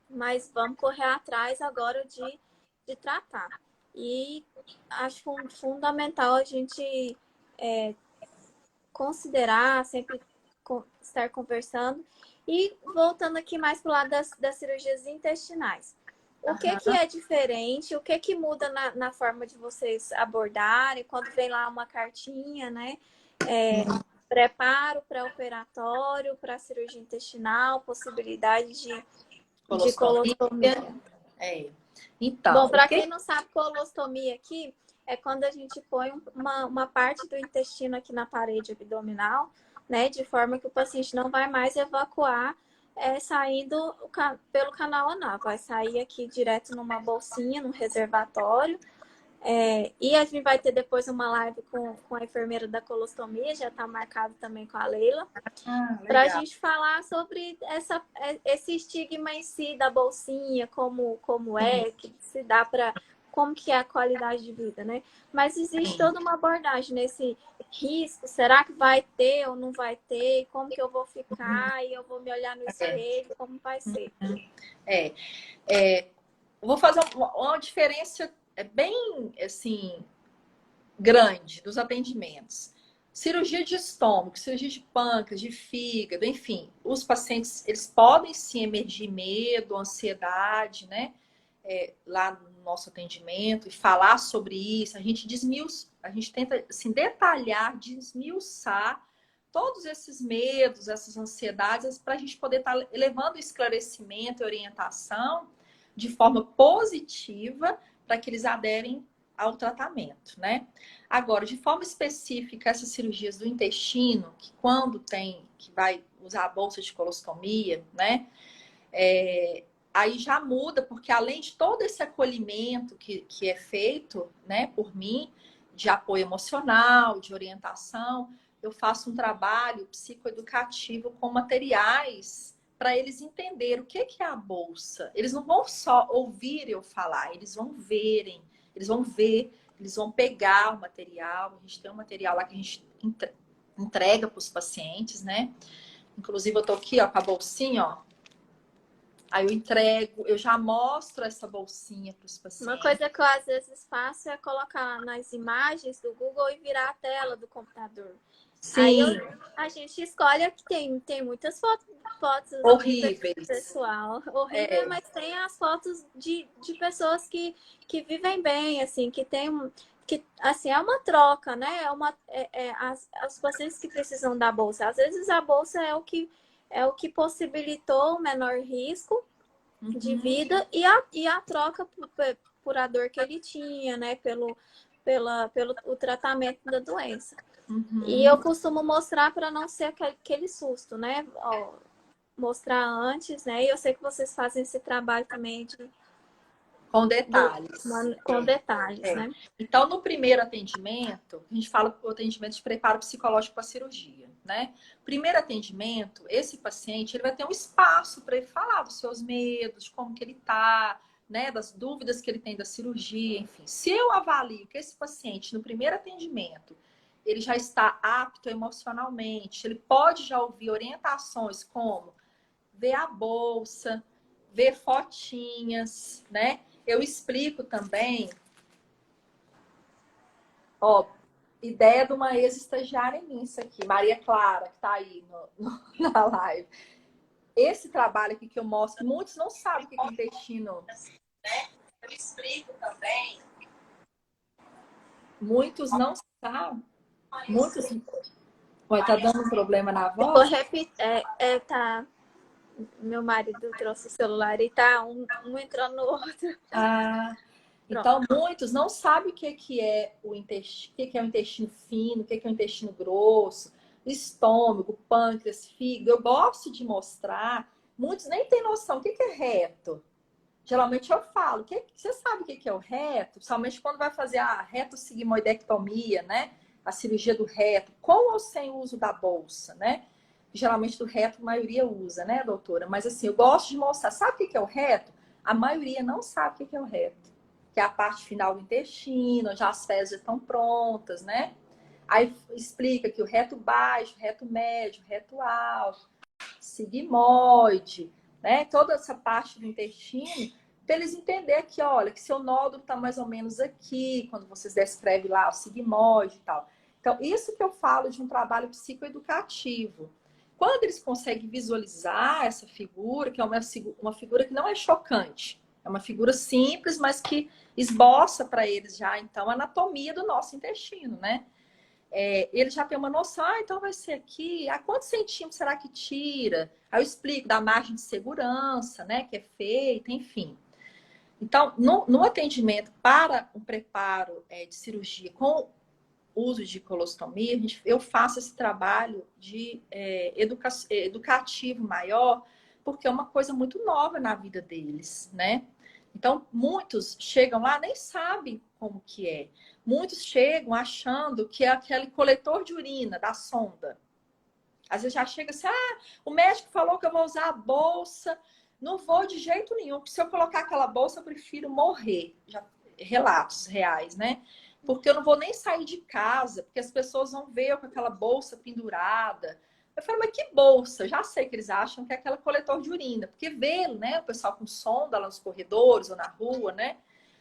Mas vamos correr atrás agora de tratar. E acho fundamental a gente considerar, sempre estar conversando. E voltando aqui mais para o lado das cirurgias intestinais. O que é diferente? O que muda na forma de vocês abordarem? Quando vem lá uma cartinha, né? Preparo pré-operatório para cirurgia intestinal, possibilidade de colostomia. Então, Bom, para quem não sabe, colostomia aqui é quando a gente põe uma parte do intestino aqui na parede abdominal, né? De forma que o paciente não vai mais evacuar saindo pelo canal anal. Vai sair aqui direto numa bolsinha, num reservatório. E a gente vai ter depois uma live com a enfermeira da colostomia, já está marcado também com a Leila, para a gente falar sobre esse estigma em si da bolsinha, como que se dá para como que é a qualidade de vida, né? Mas existe toda uma abordagem nesse risco, será que vai ter ou não vai ter, como que eu vou ficar, e eu vou me olhar no espelho, como vai ser? Vou fazer uma diferença bem, assim, grande dos atendimentos. Cirurgia de estômago, cirurgia de pâncreas, de fígado, enfim, os pacientes, eles podem sim emergir medo, ansiedade, né? Lá nosso atendimento e falar sobre isso, a gente tenta assim, detalhar, desmiuçar todos esses medos, essas ansiedades, para a gente poder estar levando esclarecimento e orientação de forma positiva para que eles aderem ao tratamento, né? Agora, de forma específica, essas cirurgias do intestino, que quando que vai usar a bolsa de colostomia, né? Aí já muda, porque além de todo esse acolhimento que é feito, né, por mim, de apoio emocional, de orientação, eu faço um trabalho psicoeducativo com materiais para eles entenderem o que é a bolsa. Eles não vão só ouvir eu falar, eles vão verem, eles vão ver, eles vão pegar o material. A gente tem um material lá que a gente entrega para os pacientes, né? Inclusive, eu tô aqui, ó, com a bolsinha, ó. Aí eu entrego, eu já mostro essa bolsinha para os pacientes. Uma coisa que eu às vezes faço é colocar nas imagens do Google e virar a tela do computador. Sim. Aí a gente escolhe que tem muitas fotos horríveis. Pessoal, horrível, mas tem as fotos de pessoas que vivem bem, assim, que tem que assim é uma troca, né? Os pacientes que precisam da bolsa. Às vezes a bolsa é o que possibilitou o menor risco de vida e a troca por a dor que ele tinha, né? Pelo o tratamento da doença. E eu costumo mostrar para não ser aquele susto, né? Ó, mostrar antes, né? E eu sei que vocês fazem esse trabalho também com detalhes. Com detalhes, né? Então, no primeiro atendimento, a gente fala o atendimento de preparo psicológico para a cirurgia, né? Primeiro atendimento, esse paciente ele vai ter um espaço para ele falar dos seus medos, de como que ele tá, né? Das dúvidas que ele tem da cirurgia, enfim. Se eu avalio que esse paciente, no primeiro atendimento, ele já está apto emocionalmente, ele pode já ouvir orientações como ver a bolsa, ver fotinhas, né? Eu explico também, ó, ideia de uma ex-estagiária minha, isso aqui, Maria Clara, que tá aí na live. Esse trabalho aqui que eu mostro, muitos não sabem o que é intestino, né? Eu explico também. Muitos não sabem. Muitos. Ué, tá dando um problema na voz? Vou repetir, tá. Meu marido trouxe o celular e tá um entrando no outro. Ah, então muitos não sabem o que é o intestino, o que é o intestino fino, o que é o intestino grosso, estômago, pâncreas, fígado. Eu gosto de mostrar. Muitos nem têm noção. O que é reto? Geralmente eu falo. Você sabe o que é o reto? Principalmente quando vai fazer a retossigmoidectomia, né? A cirurgia do reto, com ou sem o uso da bolsa, né? Geralmente do reto a maioria usa, né, doutora? Mas assim, eu gosto de mostrar. Sabe o que é o reto? A maioria não sabe o que é o reto. Que é a parte final do intestino, onde as fezes já estão prontas, né? Aí explica que o reto baixo, reto médio, reto alto, sigmoide, né? Toda essa parte do intestino, para eles entenderem que, olha, que seu nódulo está mais ou menos aqui, quando vocês descrevem lá o sigmoide e tal. Então, isso que eu falo de um trabalho psicoeducativo. Quando eles conseguem visualizar essa figura, que é uma figura que não é chocante, é uma figura simples, mas que esboça para eles já, então, a anatomia do nosso intestino, né? Ele já tem uma noção, então vai ser aqui, a quantos centímetros será que tira? Aí eu explico da margem de segurança, né, que é feita, enfim. Então, no atendimento para um preparo de cirurgia com uso de colostomia, eu faço esse trabalho de educativo maior, porque é uma coisa muito nova na vida deles, né? Então, muitos chegam lá, nem sabem como que é. Muitos chegam achando que é aquele coletor de urina da sonda. Às vezes já chega assim, o médico falou que eu vou usar a bolsa. Não vou de jeito nenhum, porque se eu colocar aquela bolsa, eu prefiro morrer. Já, relatos reais, né? Porque eu não vou nem sair de casa, porque as pessoas vão ver eu com aquela bolsa pendurada. Eu falo, mas que bolsa? Eu já sei que eles acham que é aquela coletor de urina, porque vê, né, o pessoal com sonda lá nos corredores ou na rua, né?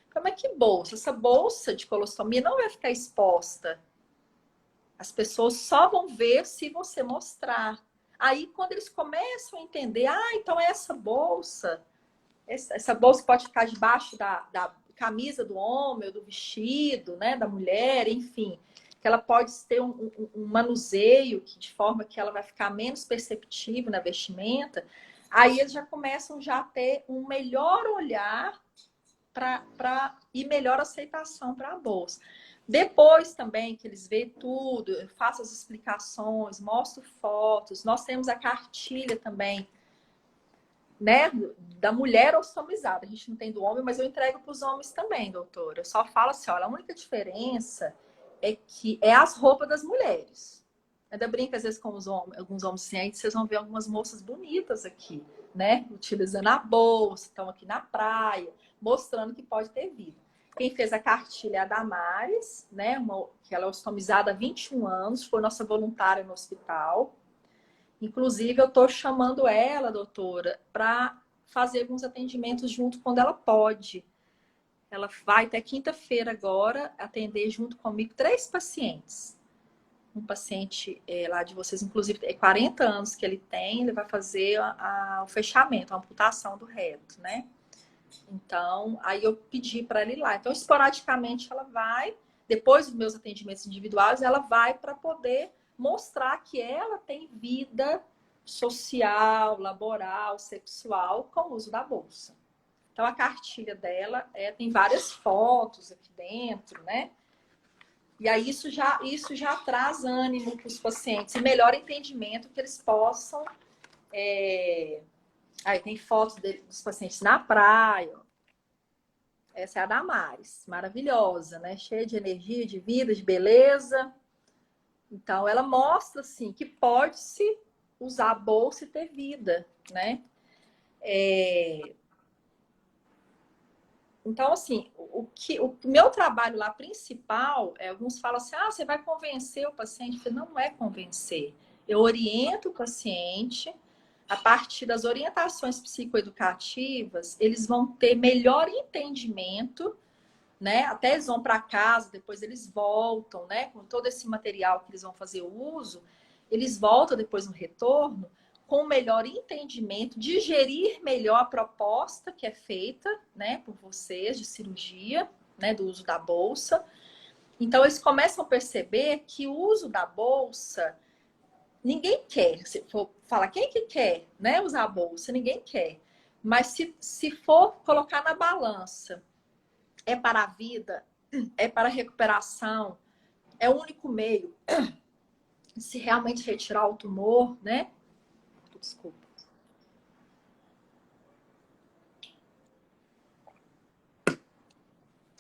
Eu falo, mas que bolsa? Essa bolsa de colostomia não vai ficar exposta. As pessoas só vão ver se você mostrar. Aí, quando eles começam a entender, então essa bolsa pode ficar debaixo camisa do homem, ou do vestido, né, da mulher, enfim, que ela pode ter um manuseio de forma que ela vai ficar menos perceptível na vestimenta, aí eles já começam já a ter um melhor olhar e melhor aceitação para a bolsa. Depois também que eles veem tudo, eu faço as explicações, mostro fotos, nós temos a cartilha também, né, da mulher ostomizada. A gente não tem do homem, mas eu entrego para os homens também, doutora. Eu só falo assim, olha, a única diferença é que é as roupas das mulheres. Eu ainda brinco às vezes com alguns homens assim, aí vocês vão ver algumas moças bonitas aqui, né, utilizando a bolsa, estão aqui na praia, mostrando que pode ter vida. Quem fez a cartilha é a Damares, né, que ela é ostomizada há 21 anos, foi nossa voluntária no hospital. Inclusive, eu estou chamando ela, doutora, para fazer alguns atendimentos junto quando ela pode. Ela vai até quinta-feira agora atender junto comigo 3 pacientes. Um paciente lá de vocês, inclusive, é 40 anos que ele tem, ele vai fazer o fechamento, a amputação do reto, né? Então, aí eu pedi para ela ir lá. Então, esporadicamente, ela vai, depois dos meus atendimentos individuais, ela vai para poder mostrar que ela tem vida social, laboral, sexual com o uso da bolsa. Então, a cartilha dela tem várias fotos aqui dentro, né? E aí isso já traz ânimo para os pacientes e melhor entendimento que eles possam. Aí tem fotos dos pacientes na praia. Essa é a Damares, maravilhosa, né? Cheia de energia, de vida, de beleza. Então, ela mostra, assim, que pode-se usar a bolsa e ter vida, né? Então, assim, o meu trabalho lá principal, alguns falam assim, você vai convencer o paciente? Eu falei, não é convencer. Eu oriento o paciente, a partir das orientações psicoeducativas, eles vão ter melhor entendimento, né? Até eles vão para casa, depois eles voltam, né? Com todo esse material que eles vão fazer uso, eles voltam depois no retorno com melhor entendimento, digerir melhor a proposta que é feita, né, por vocês de cirurgia, né, do uso da bolsa. Então eles começam a perceber que o uso da bolsa ninguém quer. Se for falar quem que quer, né, usar a bolsa, ninguém quer. Mas se for colocar na balança, é para a vida, é para a recuperação, é o único meio. Se realmente retirar o tumor, né? Desculpa.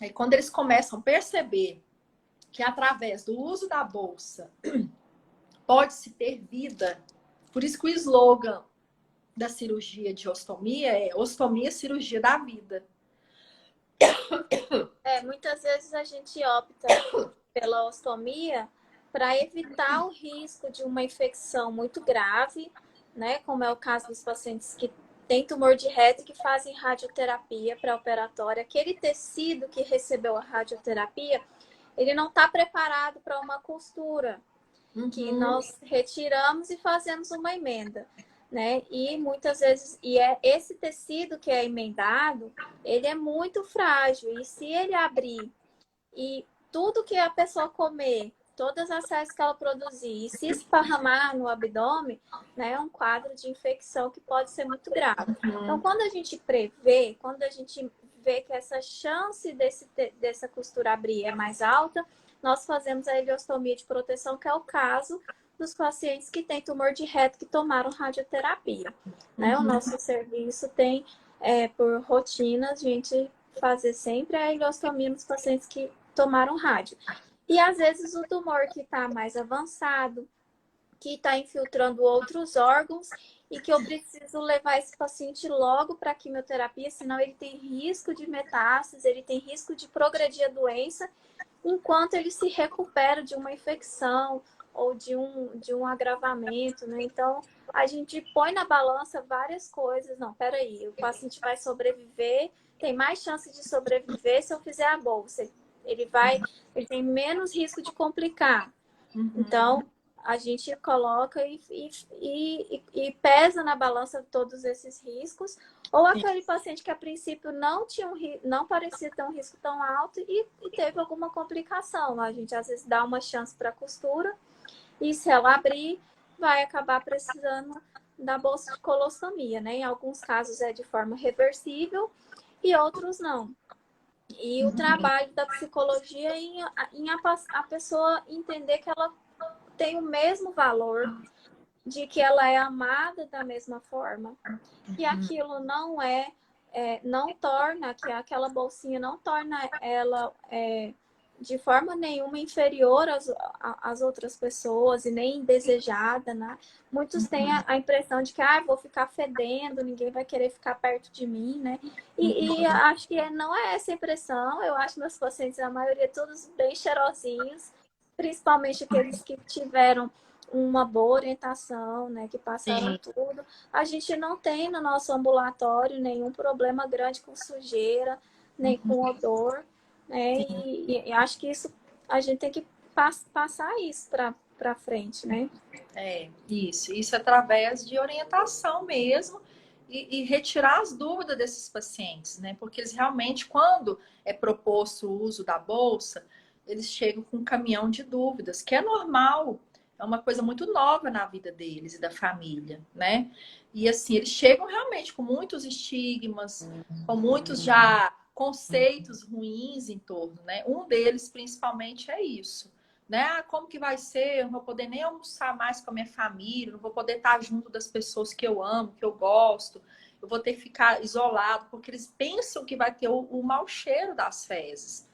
Aí quando eles começam a perceber que através do uso da bolsa pode-se ter vida, por isso que o slogan da cirurgia de ostomia é ostomia, cirurgia da vida. Muitas vezes a gente opta pela ostomia para evitar o risco de uma infecção muito grave, né? Como é o caso dos pacientes que têm tumor de reto e que fazem radioterapia pré-operatória. Aquele tecido que recebeu a radioterapia, ele não está preparado para uma costura, que nós retiramos e fazemos uma emenda, né? E muitas vezes, esse tecido que é emendado, ele é muito frágil, e se ele abrir e tudo que a pessoa comer, todas as células que ela produzir e se esparramar no abdômen, né, é um quadro de infecção que pode ser muito grave. Então, quando a gente prevê, quando a gente vê que essa chance dessa costura abrir é mais alta, nós fazemos a ileostomia de proteção, que é o caso dos pacientes que têm tumor de reto que tomaram radioterapia. Né? O nosso serviço tem, por rotina, a gente fazer sempre a ileostomia nos pacientes que tomaram rádio. E às vezes o tumor que está mais avançado, que está infiltrando outros órgãos e que eu preciso levar esse paciente logo para a quimioterapia, senão ele tem risco de metástase, ele tem risco de progredir a doença enquanto ele se recupera de uma infecção ou de um agravamento, né? Então, a gente põe na balança várias coisas. Não, peraí, o paciente vai sobreviver, tem mais chance de sobreviver se eu fizer a bolsa. Ele tem menos risco de complicar. Então, a gente coloca e pesa na balança todos esses riscos, Ou aquele paciente que a princípio não tinha não parecia ter um risco tão alto e teve alguma complicação. A gente às vezes dá uma chance para a costura e se ela abrir, vai acabar precisando da bolsa de colostomia, né? Em alguns casos é de forma reversível e outros não. E o trabalho da psicologia em a pessoa entender que ela tem o mesmo valor, de que ela é amada da mesma forma. E aquilo não torna, que aquela bolsinha não torna ela de forma nenhuma inferior às outras pessoas e nem indesejada, né? Muitos têm a impressão de que vou ficar fedendo, ninguém vai querer ficar perto de mim, né? E acho que não é essa a impressão. Eu acho que meus pacientes, a maioria, todos bem cheirosinhos, principalmente aqueles que tiveram uma boa orientação, né? Que passaram tudo. A gente não tem no nosso ambulatório nenhum problema grande com sujeira, nem com odor, né? E acho que isso a gente tem que passar isso para frente, né? Isso através de orientação mesmo e retirar as dúvidas desses pacientes, né? Porque eles realmente, quando é proposto o uso da bolsa, eles chegam com um caminhão de dúvidas, que é normal, é uma coisa muito nova na vida deles e da família, né? E assim, eles chegam realmente com muitos estigmas, com muitos já conceitos ruins em torno, né? Um deles, principalmente, é isso, né? Como que vai ser? Eu não vou poder nem almoçar mais com a minha família, não vou poder estar junto das pessoas que eu amo, que eu gosto, eu vou ter que ficar isolado, porque eles pensam que vai ter o mau cheiro das fezes.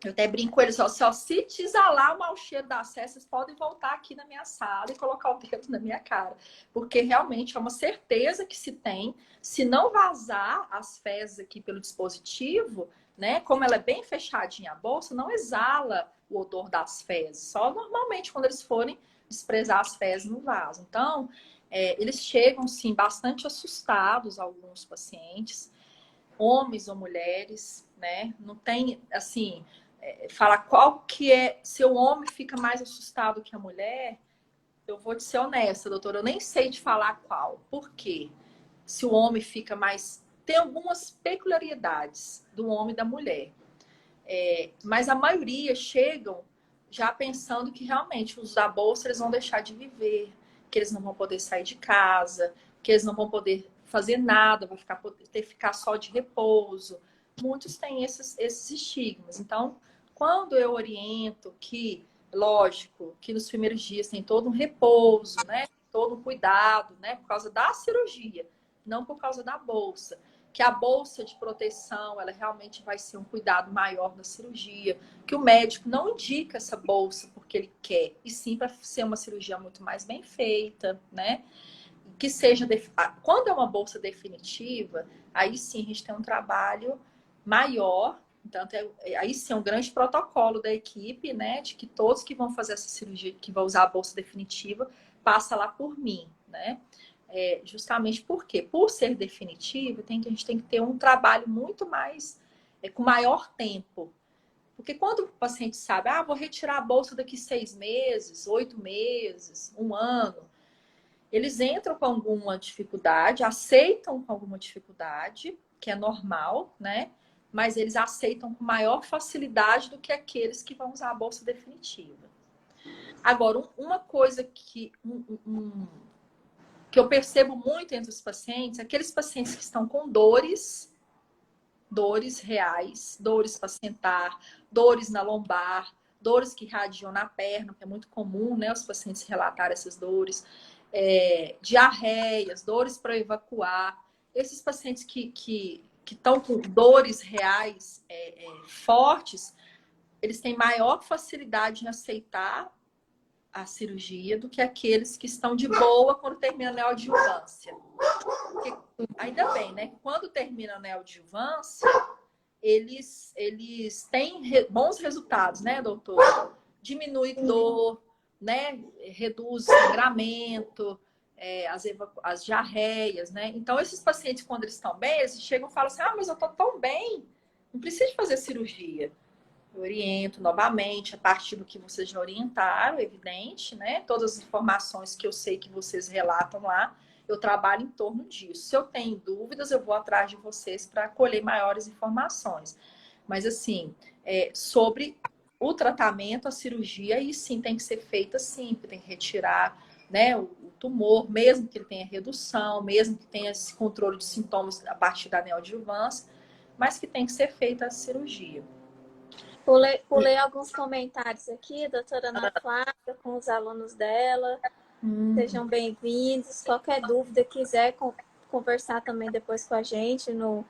Eu até brinco com eles, só se te exalar o mau cheiro das fezes, vocês podem voltar aqui na minha sala e colocar o dedo na minha cara. Porque realmente é uma certeza que se tem. Se não vazar as fezes aqui pelo dispositivo, né? Como ela é bem fechadinha a bolsa, não exala o odor das fezes. Só normalmente quando eles forem desprezar as fezes no vaso. Então, eles chegam, sim, bastante assustados, alguns pacientes, homens ou mulheres, né? Não tem, assim, falar qual que é... Se o homem fica mais assustado que a mulher, eu vou te ser honesta, doutora, eu nem sei te falar qual. Por quê? Se o homem fica mais... Tem algumas peculiaridades do homem e da mulher. Mas a maioria chegam já pensando que realmente os da bolsa eles vão deixar de viver, que eles não vão poder sair de casa, que eles não vão poder fazer nada, vão ter que ficar só de repouso. Muitos têm esses estigmas. Então, quando eu oriento que, lógico, que nos primeiros dias tem todo um repouso, né? Todo um cuidado, né? Por causa da cirurgia, não por causa da bolsa, que a bolsa de proteção, ela realmente vai ser um cuidado maior na cirurgia, que o médico não indica essa bolsa porque ele quer, e sim para ser uma cirurgia muito mais bem feita, né? Que seja quando é uma bolsa definitiva, aí sim a gente tem um trabalho maior, então aí sim é um grande protocolo da equipe, né? De que todos que vão fazer essa cirurgia, que vão usar a bolsa definitiva, passa lá por mim, né? Justamente porque, por ser definitivo, a gente tem que ter um trabalho muito mais, com maior tempo. Porque quando o paciente sabe, vou retirar a bolsa daqui 6 meses, 8 meses, 1 ano, eles entram com alguma dificuldade, aceitam com alguma dificuldade, que é normal, né? Mas eles aceitam com maior facilidade do que aqueles que vão usar a bolsa definitiva. Agora, uma coisa que eu percebo muito entre os pacientes, aqueles pacientes que estão com dores reais, dores para sentar, dores na lombar, dores que irradiam na perna, que é muito comum, né, os pacientes relatarem essas dores, diarreias, dores para evacuar. Esses pacientes que estão com dores reais fortes, eles têm maior facilidade em aceitar a cirurgia do que aqueles que estão de boa quando termina a neoadjuvância. Porque, ainda bem, né? Quando termina a neoadjuvância, eles têm bons resultados, né, doutor? Diminui dor, né? Reduz o sangramento, as diarreias, né? Então, esses pacientes, quando eles estão bem, eles chegam e falam assim, mas eu tô tão bem, não preciso fazer cirurgia. Eu oriento novamente a partir do que vocês já orientaram, evidente, né? Todas as informações que eu sei que vocês relatam lá, eu trabalho em torno disso. Se eu tenho dúvidas, eu vou atrás de vocês para colher maiores informações. Mas, assim, sobre o tratamento, a cirurgia, aí sim tem que ser feita sim, tem que retirar, né, o tumor, mesmo que ele tenha redução, mesmo que tenha esse controle de sintomas a partir da neoadjuvância, mas que tem que ser feita a cirurgia. Pulei alguns comentários aqui, doutora Ana Flávia, com os alunos dela. Sejam bem-vindos. Qualquer dúvida, quiser conversar também depois com a gente no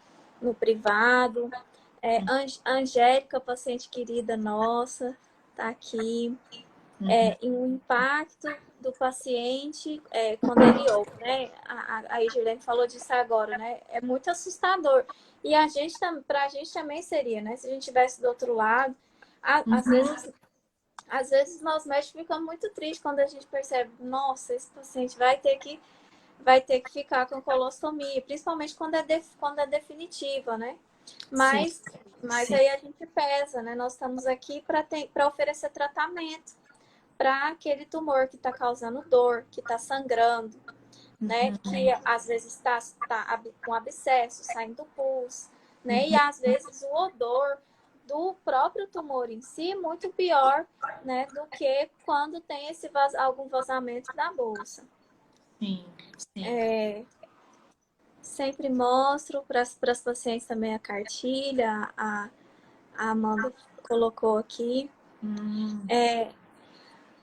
privado. Angélica, paciente querida nossa, está aqui. E o impacto do paciente quando ele ouve, né? A Gilene falou disso agora, né? É muito assustador. E para a gente também seria, né? Se a gente estivesse do outro lado, às vezes nós médicos ficamos muito tristes quando a gente percebe, nossa, esse paciente vai ter que ficar com colostomia, principalmente quando é definitiva, né? Mas Sim. aí a gente pesa, né? Nós estamos aqui para oferecer tratamento para aquele tumor que está causando dor, que está sangrando, né? Que às vezes está com abscesso, saindo pus, né? E às vezes o odor do próprio tumor em si muito pior, né? Do que quando tem algum vazamento da bolsa. Sim. Sempre mostro para as pacientes também a cartilha, a Amanda colocou aqui.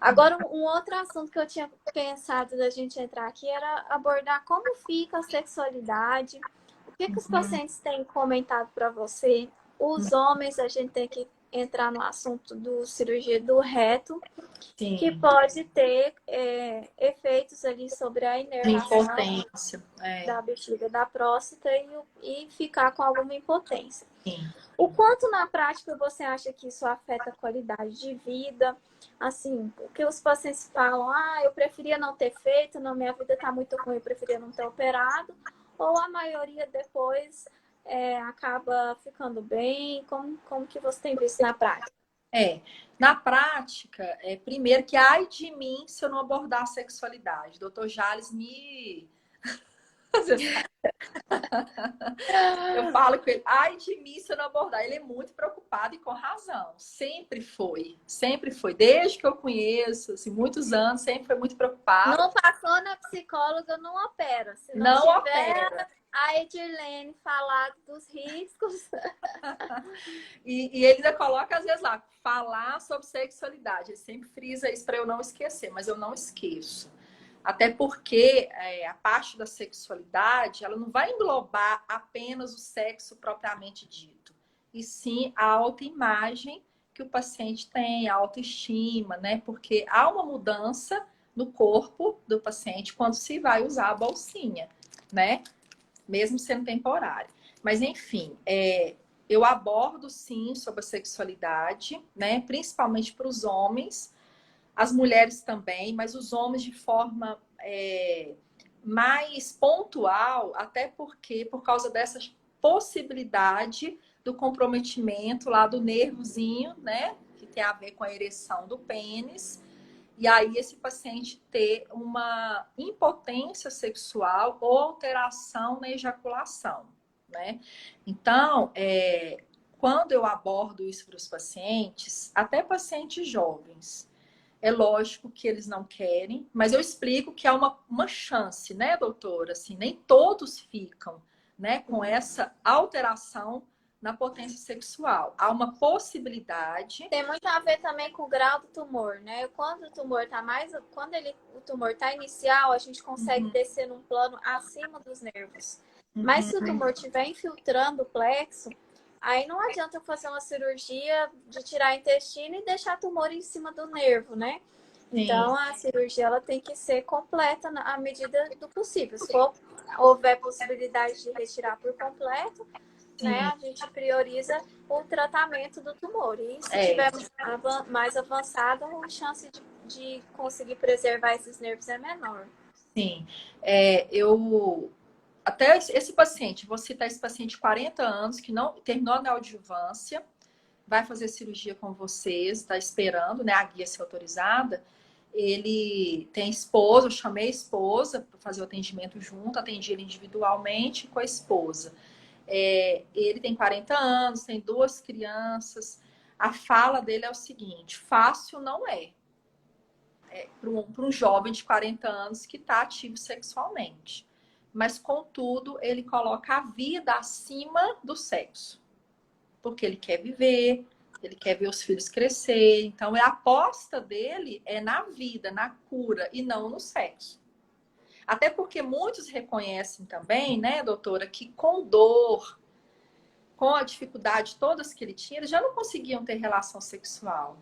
Agora, um outro assunto que eu tinha pensado da gente entrar aqui era abordar como fica a sexualidade, o que os pacientes têm comentado para você. Os homens, a gente tem que entrar no assunto do cirurgia do reto, que pode ter efeitos ali sobre a inervação da bexiga da próstata e ficar com alguma impotência. Sim. O quanto na prática você acha que isso afeta a qualidade de vida? Assim, o que os pacientes falam, eu preferia não ter feito, não, minha vida está muito ruim, eu preferia não ter operado, ou a maioria depois acaba ficando bem? Como que você tem visto na prática? Na prática, primeiro que ai de mim se eu não abordar a sexualidade. Doutor Jales me... Eu falo com ele, ai de mim se eu não abordar. Ele é muito preocupado e com razão. Sempre foi. Sempre foi. Desde que eu conheço, assim, muitos anos, sempre foi muito preocupado. Não passou na psicóloga, não opera. Se não tiver opera. a Edirlene falar dos riscos. E ele ainda coloca, às vezes, lá, falar sobre sexualidade. Ele sempre frisa isso para eu não esquecer, mas eu não esqueço. Até porque a parte da sexualidade, ela não vai englobar apenas o sexo propriamente dito, e sim a autoimagem que o paciente tem, a autoestima, né? Porque há uma mudança no corpo do paciente quando se vai usar a bolsinha, né? Mesmo sendo temporário. Mas, enfim, eu abordo, sim, sobre a sexualidade, né? Principalmente para os homens, as mulheres também, mas os homens de forma mais pontual, até porque, por causa dessa possibilidade do comprometimento lá do nervozinho, né? Que tem a ver com a ereção do pênis. E aí esse paciente ter uma impotência sexual ou alteração na ejaculação, né? Então, quando eu abordo isso para os pacientes, até pacientes jovens, é lógico que eles não querem, mas eu explico que há uma chance, né, doutora? Assim, nem todos ficam, né, com essa alteração na potência sexual. Há uma possibilidade. Tem muito a ver também com o grau do tumor, né? Quando o tumor tá o tumor tá inicial, a gente consegue descer num plano acima dos nervos. Mas se o tumor estiver infiltrando o plexo, aí não adianta eu fazer uma cirurgia de tirar intestino e deixar tumor em cima do nervo, né? Sim. Então a cirurgia ela tem que ser completa à medida do possível. Se houver possibilidade de retirar por completo, né, a gente prioriza o tratamento do tumor. E se tiver mais avançado, a chance de conseguir preservar esses nervos é menor. Sim. Até esse paciente, vou citar esse paciente de 40 anos, que não terminou a neoadjuvância, vai fazer cirurgia com vocês, está esperando, né, a guia ser autorizada. Ele tem esposa, eu chamei a esposa para fazer o atendimento junto, atendi ele individualmente com a esposa. Ele tem 40 anos, tem 2 crianças. A fala dele é o seguinte: fácil não é. Para um jovem de 40 anos que está ativo sexualmente. Mas, contudo, ele coloca a vida acima do sexo. Porque ele quer viver, ele quer ver os filhos crescer. Então, a aposta dele é na vida, na cura, e não no sexo. Até porque muitos reconhecem também, né, doutora, que com dor, com a dificuldade todas que ele tinha, eles já não conseguiam ter relação sexual.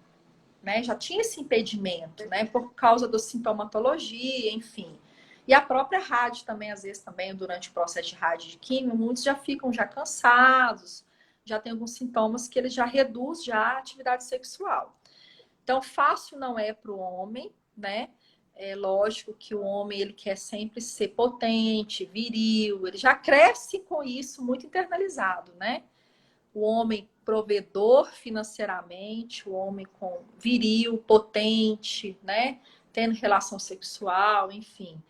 Né? Já tinha esse impedimento, né? Por causa da sintomatologia, enfim. E a própria rádio também, às vezes, também durante o processo de rádio de químio, muitos já ficam já cansados, já tem alguns sintomas que ele já reduz já a atividade sexual. Então, fácil não é para o homem, né? É lógico que o homem ele quer sempre ser potente, viril, ele já cresce com isso muito internalizado, né? O homem provedor financeiramente, o homem com viril, potente, né? Tendo relação sexual, enfim.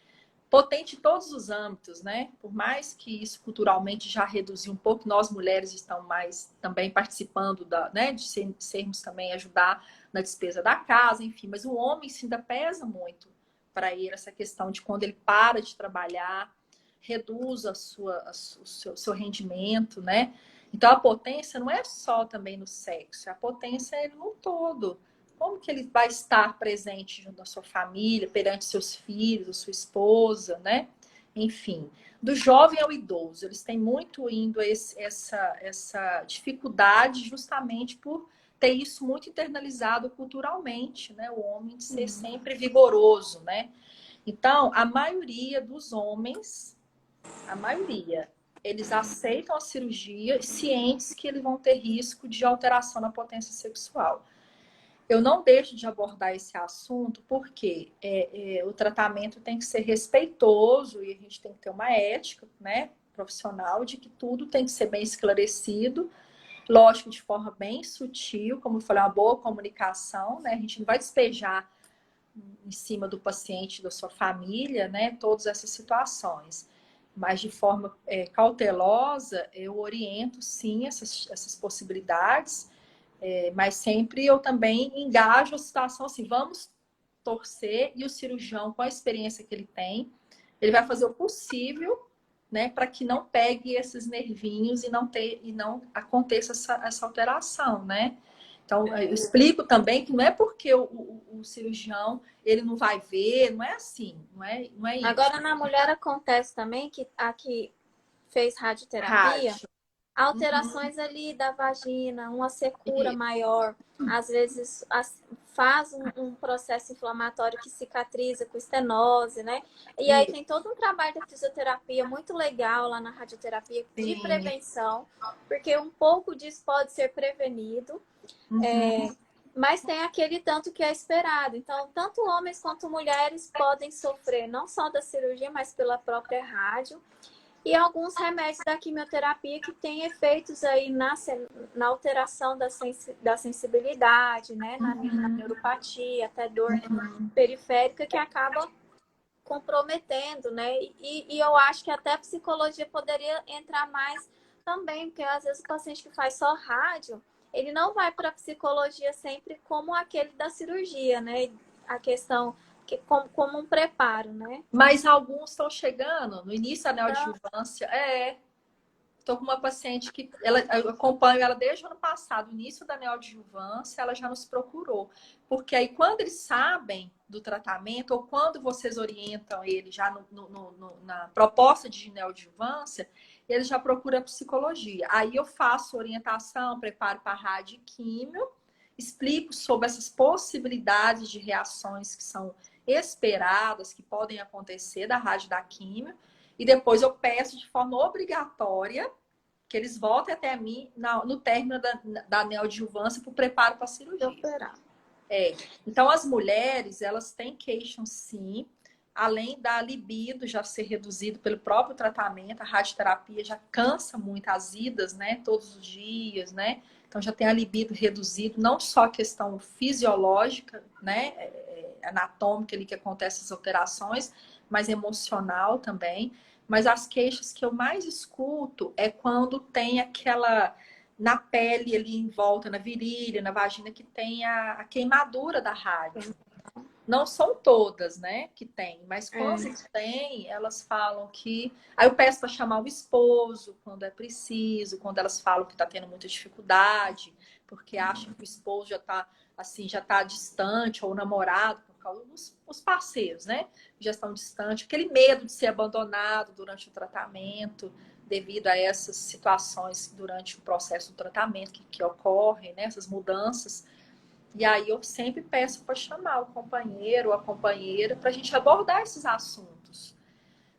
Potente em todos os âmbitos, né? Por mais que isso culturalmente já reduziu um pouco, nós mulheres estamos mais também participando né, de sermos também ajudar na despesa da casa, enfim. Mas o homem ainda pesa muito para ele essa questão de quando ele para de trabalhar, reduz o seu rendimento, né? Então, a potência não é só também no sexo, a potência é no todo. Como que ele vai estar presente junto à sua família, perante seus filhos, sua esposa, né? Enfim, do jovem ao idoso, eles têm muito indo essa dificuldade justamente por ter isso muito internalizado culturalmente, né? O homem de ser sempre vigoroso, né? Então, a maioria dos homens, a maioria, eles aceitam a cirurgia cientes que eles vão ter risco de alteração na potência sexual. Eu não deixo de abordar esse assunto porque o tratamento tem que ser respeitoso e a gente tem que ter uma ética, né, profissional de que tudo tem que ser bem esclarecido, lógico, de forma bem sutil, como eu falei, uma boa comunicação, né? A gente não vai despejar em cima do paciente, da sua família, né, todas essas situações. Mas de forma cautelosa, eu oriento sim essas possibilidades, mas sempre eu também engajo a situação assim, vamos torcer, e o cirurgião, com a experiência que ele tem, ele vai fazer o possível, né, para que não pegue esses nervinhos e não aconteça essa alteração, né? Então, eu explico também que não é porque o cirurgião ele não vai ver, não é assim, não é isso. Agora, na mulher acontece também que a que fez radioterapia, Rádio. alterações ali da vagina, uma secura maior, às vezes faz um processo inflamatório que cicatriza com estenose, né? E aí tem todo um trabalho de fisioterapia muito legal lá na radioterapia de prevenção, porque um pouco disso pode ser prevenido, mas tem aquele tanto que é esperado. Então, tanto homens quanto mulheres podem sofrer, não só da cirurgia, mas pela própria rádio. E alguns remédios da quimioterapia que têm efeitos aí na alteração da sensibilidade, né? Na neuropatia, até dor periférica, que acaba comprometendo, né? E eu acho que até a psicologia poderia entrar mais também, porque às vezes o paciente que faz só rádio, ele não vai para a psicologia sempre como aquele da cirurgia, né? A questão que como um preparo, né? Mas alguns estão chegando no início da neoadjuvância. Estou com uma paciente que eu acompanho ela desde o ano passado, no início da neoadjuvância, ela já nos procurou. Porque aí, quando eles sabem do tratamento, ou quando vocês orientam ele já na proposta de neoadjuvância, ele já procura psicologia. Aí eu faço orientação, preparo para rádio e químio, explico sobre essas possibilidades de reações que são esperadas, que podem acontecer da rádio e da químio. E depois eu peço de forma obrigatória que eles voltem até mim no término da neoadjuvância para o preparo para a cirurgia. Então, as mulheres, elas têm queixam, sim, além da libido já ser reduzido pelo próprio tratamento, a radioterapia já cansa muito as idas, né, todos os dias, né? Então, já tem a libido reduzido, não só a questão fisiológica, né, anatômica ali que acontecem as alterações, mas emocional também. Mas as queixas que eu mais escuto é quando tem aquela na pele ali em volta, na virilha, na vagina, que tem a queimadura da rádio. Não são todas, né, que tem, mas quando tem, elas falam que. Aí eu peço para chamar o esposo quando é preciso, quando elas falam que está tendo muita dificuldade, porque acham que o esposo já está assim, já está distante, ou o namorado, por causa dos parceiros, né? Já estão distantes, aquele medo de ser abandonado durante o tratamento, devido a essas situações durante o processo do tratamento que ocorrem, né? Essas mudanças. E aí eu sempre peço para chamar o companheiro ou a companheira para a gente abordar esses assuntos.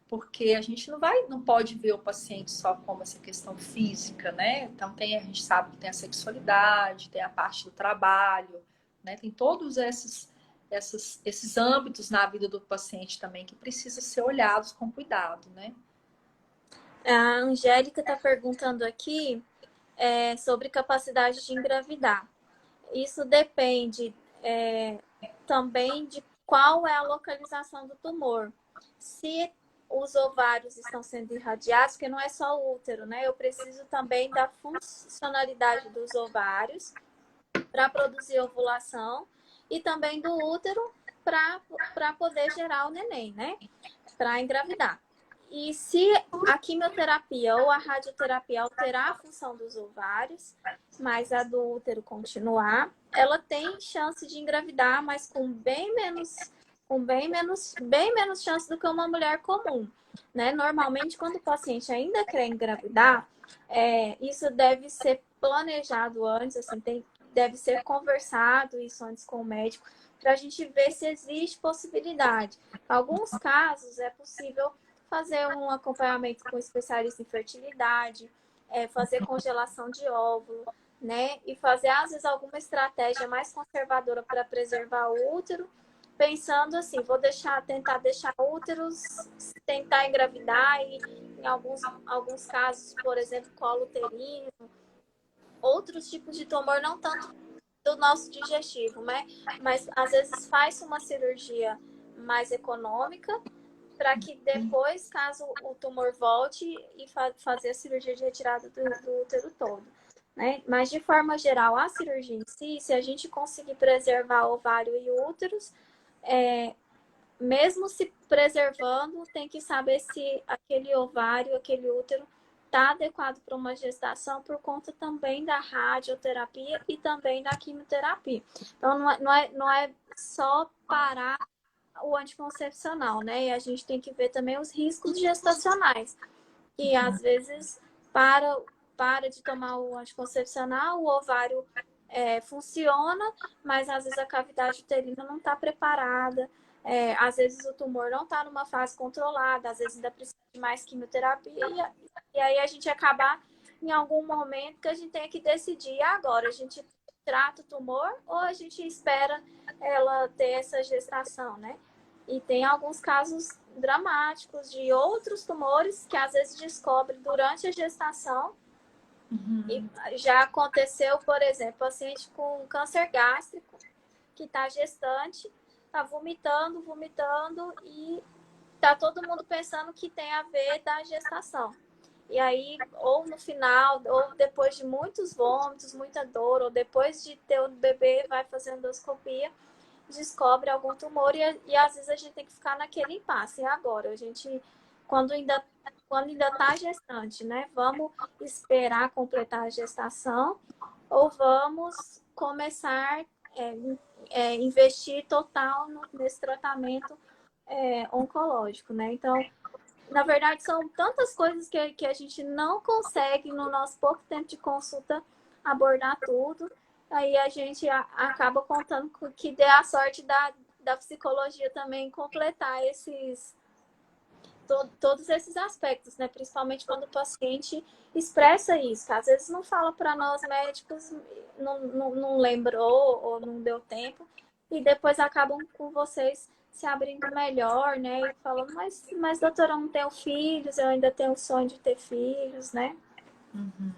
Porque a gente não pode ver o paciente só como essa questão física, né? Então a gente sabe que tem a sexualidade, tem a parte do trabalho, né? Tem todos esses âmbitos na vida do paciente também que precisam ser olhados com cuidado, né? A Angélica está perguntando aqui sobre capacidade de engravidar. Isso depende também de qual é a localização do tumor. Se os ovários estão sendo irradiados, porque não é só o útero, né? Eu preciso também da funcionalidade dos ovários para produzir ovulação e também do útero para poder gerar o neném, né? Para engravidar. E se a quimioterapia ou a radioterapia alterar a função dos ovários, mas a do útero continuar, ela tem chance de engravidar, mas com bem menos chance do que uma mulher comum, né? Normalmente, quando o paciente ainda quer engravidar, isso deve ser planejado antes, assim, deve ser conversado isso antes com o médico, para a gente ver se existe possibilidade. Em alguns casos, é possível fazer um acompanhamento com especialista em fertilidade, fazer congelação de óvulo, né? E fazer, às vezes, alguma estratégia mais conservadora para preservar o útero, pensando assim, vou tentar deixar úteros, tentar engravidar e em alguns casos, por exemplo, colo uterino, outros tipos de tumor, não tanto do nosso digestivo, né? Mas às vezes faz uma cirurgia mais econômica para que depois, caso o tumor volte, e fazer a cirurgia de retirada do útero todo. Né? Mas, de forma geral, a cirurgia em si, se a gente conseguir preservar o ovário e o úteros, mesmo se preservando, tem que saber se aquele ovário, aquele útero está adequado para uma gestação por conta também da radioterapia e também da quimioterapia. Então, não é só parar o anticoncepcional, né? E a gente tem que ver também os riscos gestacionais, que às vezes para de tomar o anticoncepcional, o ovário funciona, mas às vezes a cavidade uterina não está preparada, às vezes o tumor não está numa fase controlada, às vezes ainda precisa de mais quimioterapia, e aí a gente acaba em algum momento que a gente tem que decidir agora, a gente trata o tumor ou a gente espera ela ter essa gestação, né? E tem alguns casos dramáticos de outros tumores que às vezes descobre durante a gestação. E já aconteceu, por exemplo, paciente com câncer gástrico que está gestante, está vomitando e está todo mundo pensando que tem a ver da gestação. E aí, ou no final, ou depois de muitos vômitos, muita dor, ou depois de ter o bebê, vai fazer endoscopia, descobre algum tumor e às vezes a gente tem que ficar naquele impasse. E agora, a gente, quando ainda está gestante, né? Vamos esperar completar a gestação ou vamos começar investir total nesse tratamento oncológico, né? Então, na verdade, são tantas coisas que a gente não consegue, no nosso pouco tempo de consulta, abordar tudo. Aí a gente acaba contando que dê a sorte da psicologia também completar todos esses aspectos, né? Principalmente quando o paciente expressa isso. Às vezes não fala para nós médicos, não lembrou ou não deu tempo, e depois acabam com vocês se abrindo melhor, né? E falando, mas doutora, eu não tenho filhos, eu ainda tenho o sonho de ter filhos, né? Uhum.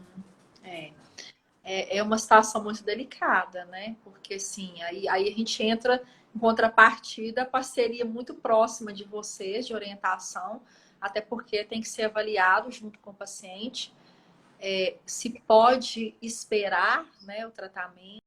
é uma situação muito delicada, né? Porque, assim, aí a gente entra em contrapartida, parceria muito próxima de vocês, de orientação, até porque tem que ser avaliado junto com o paciente, se pode esperar, né, o tratamento,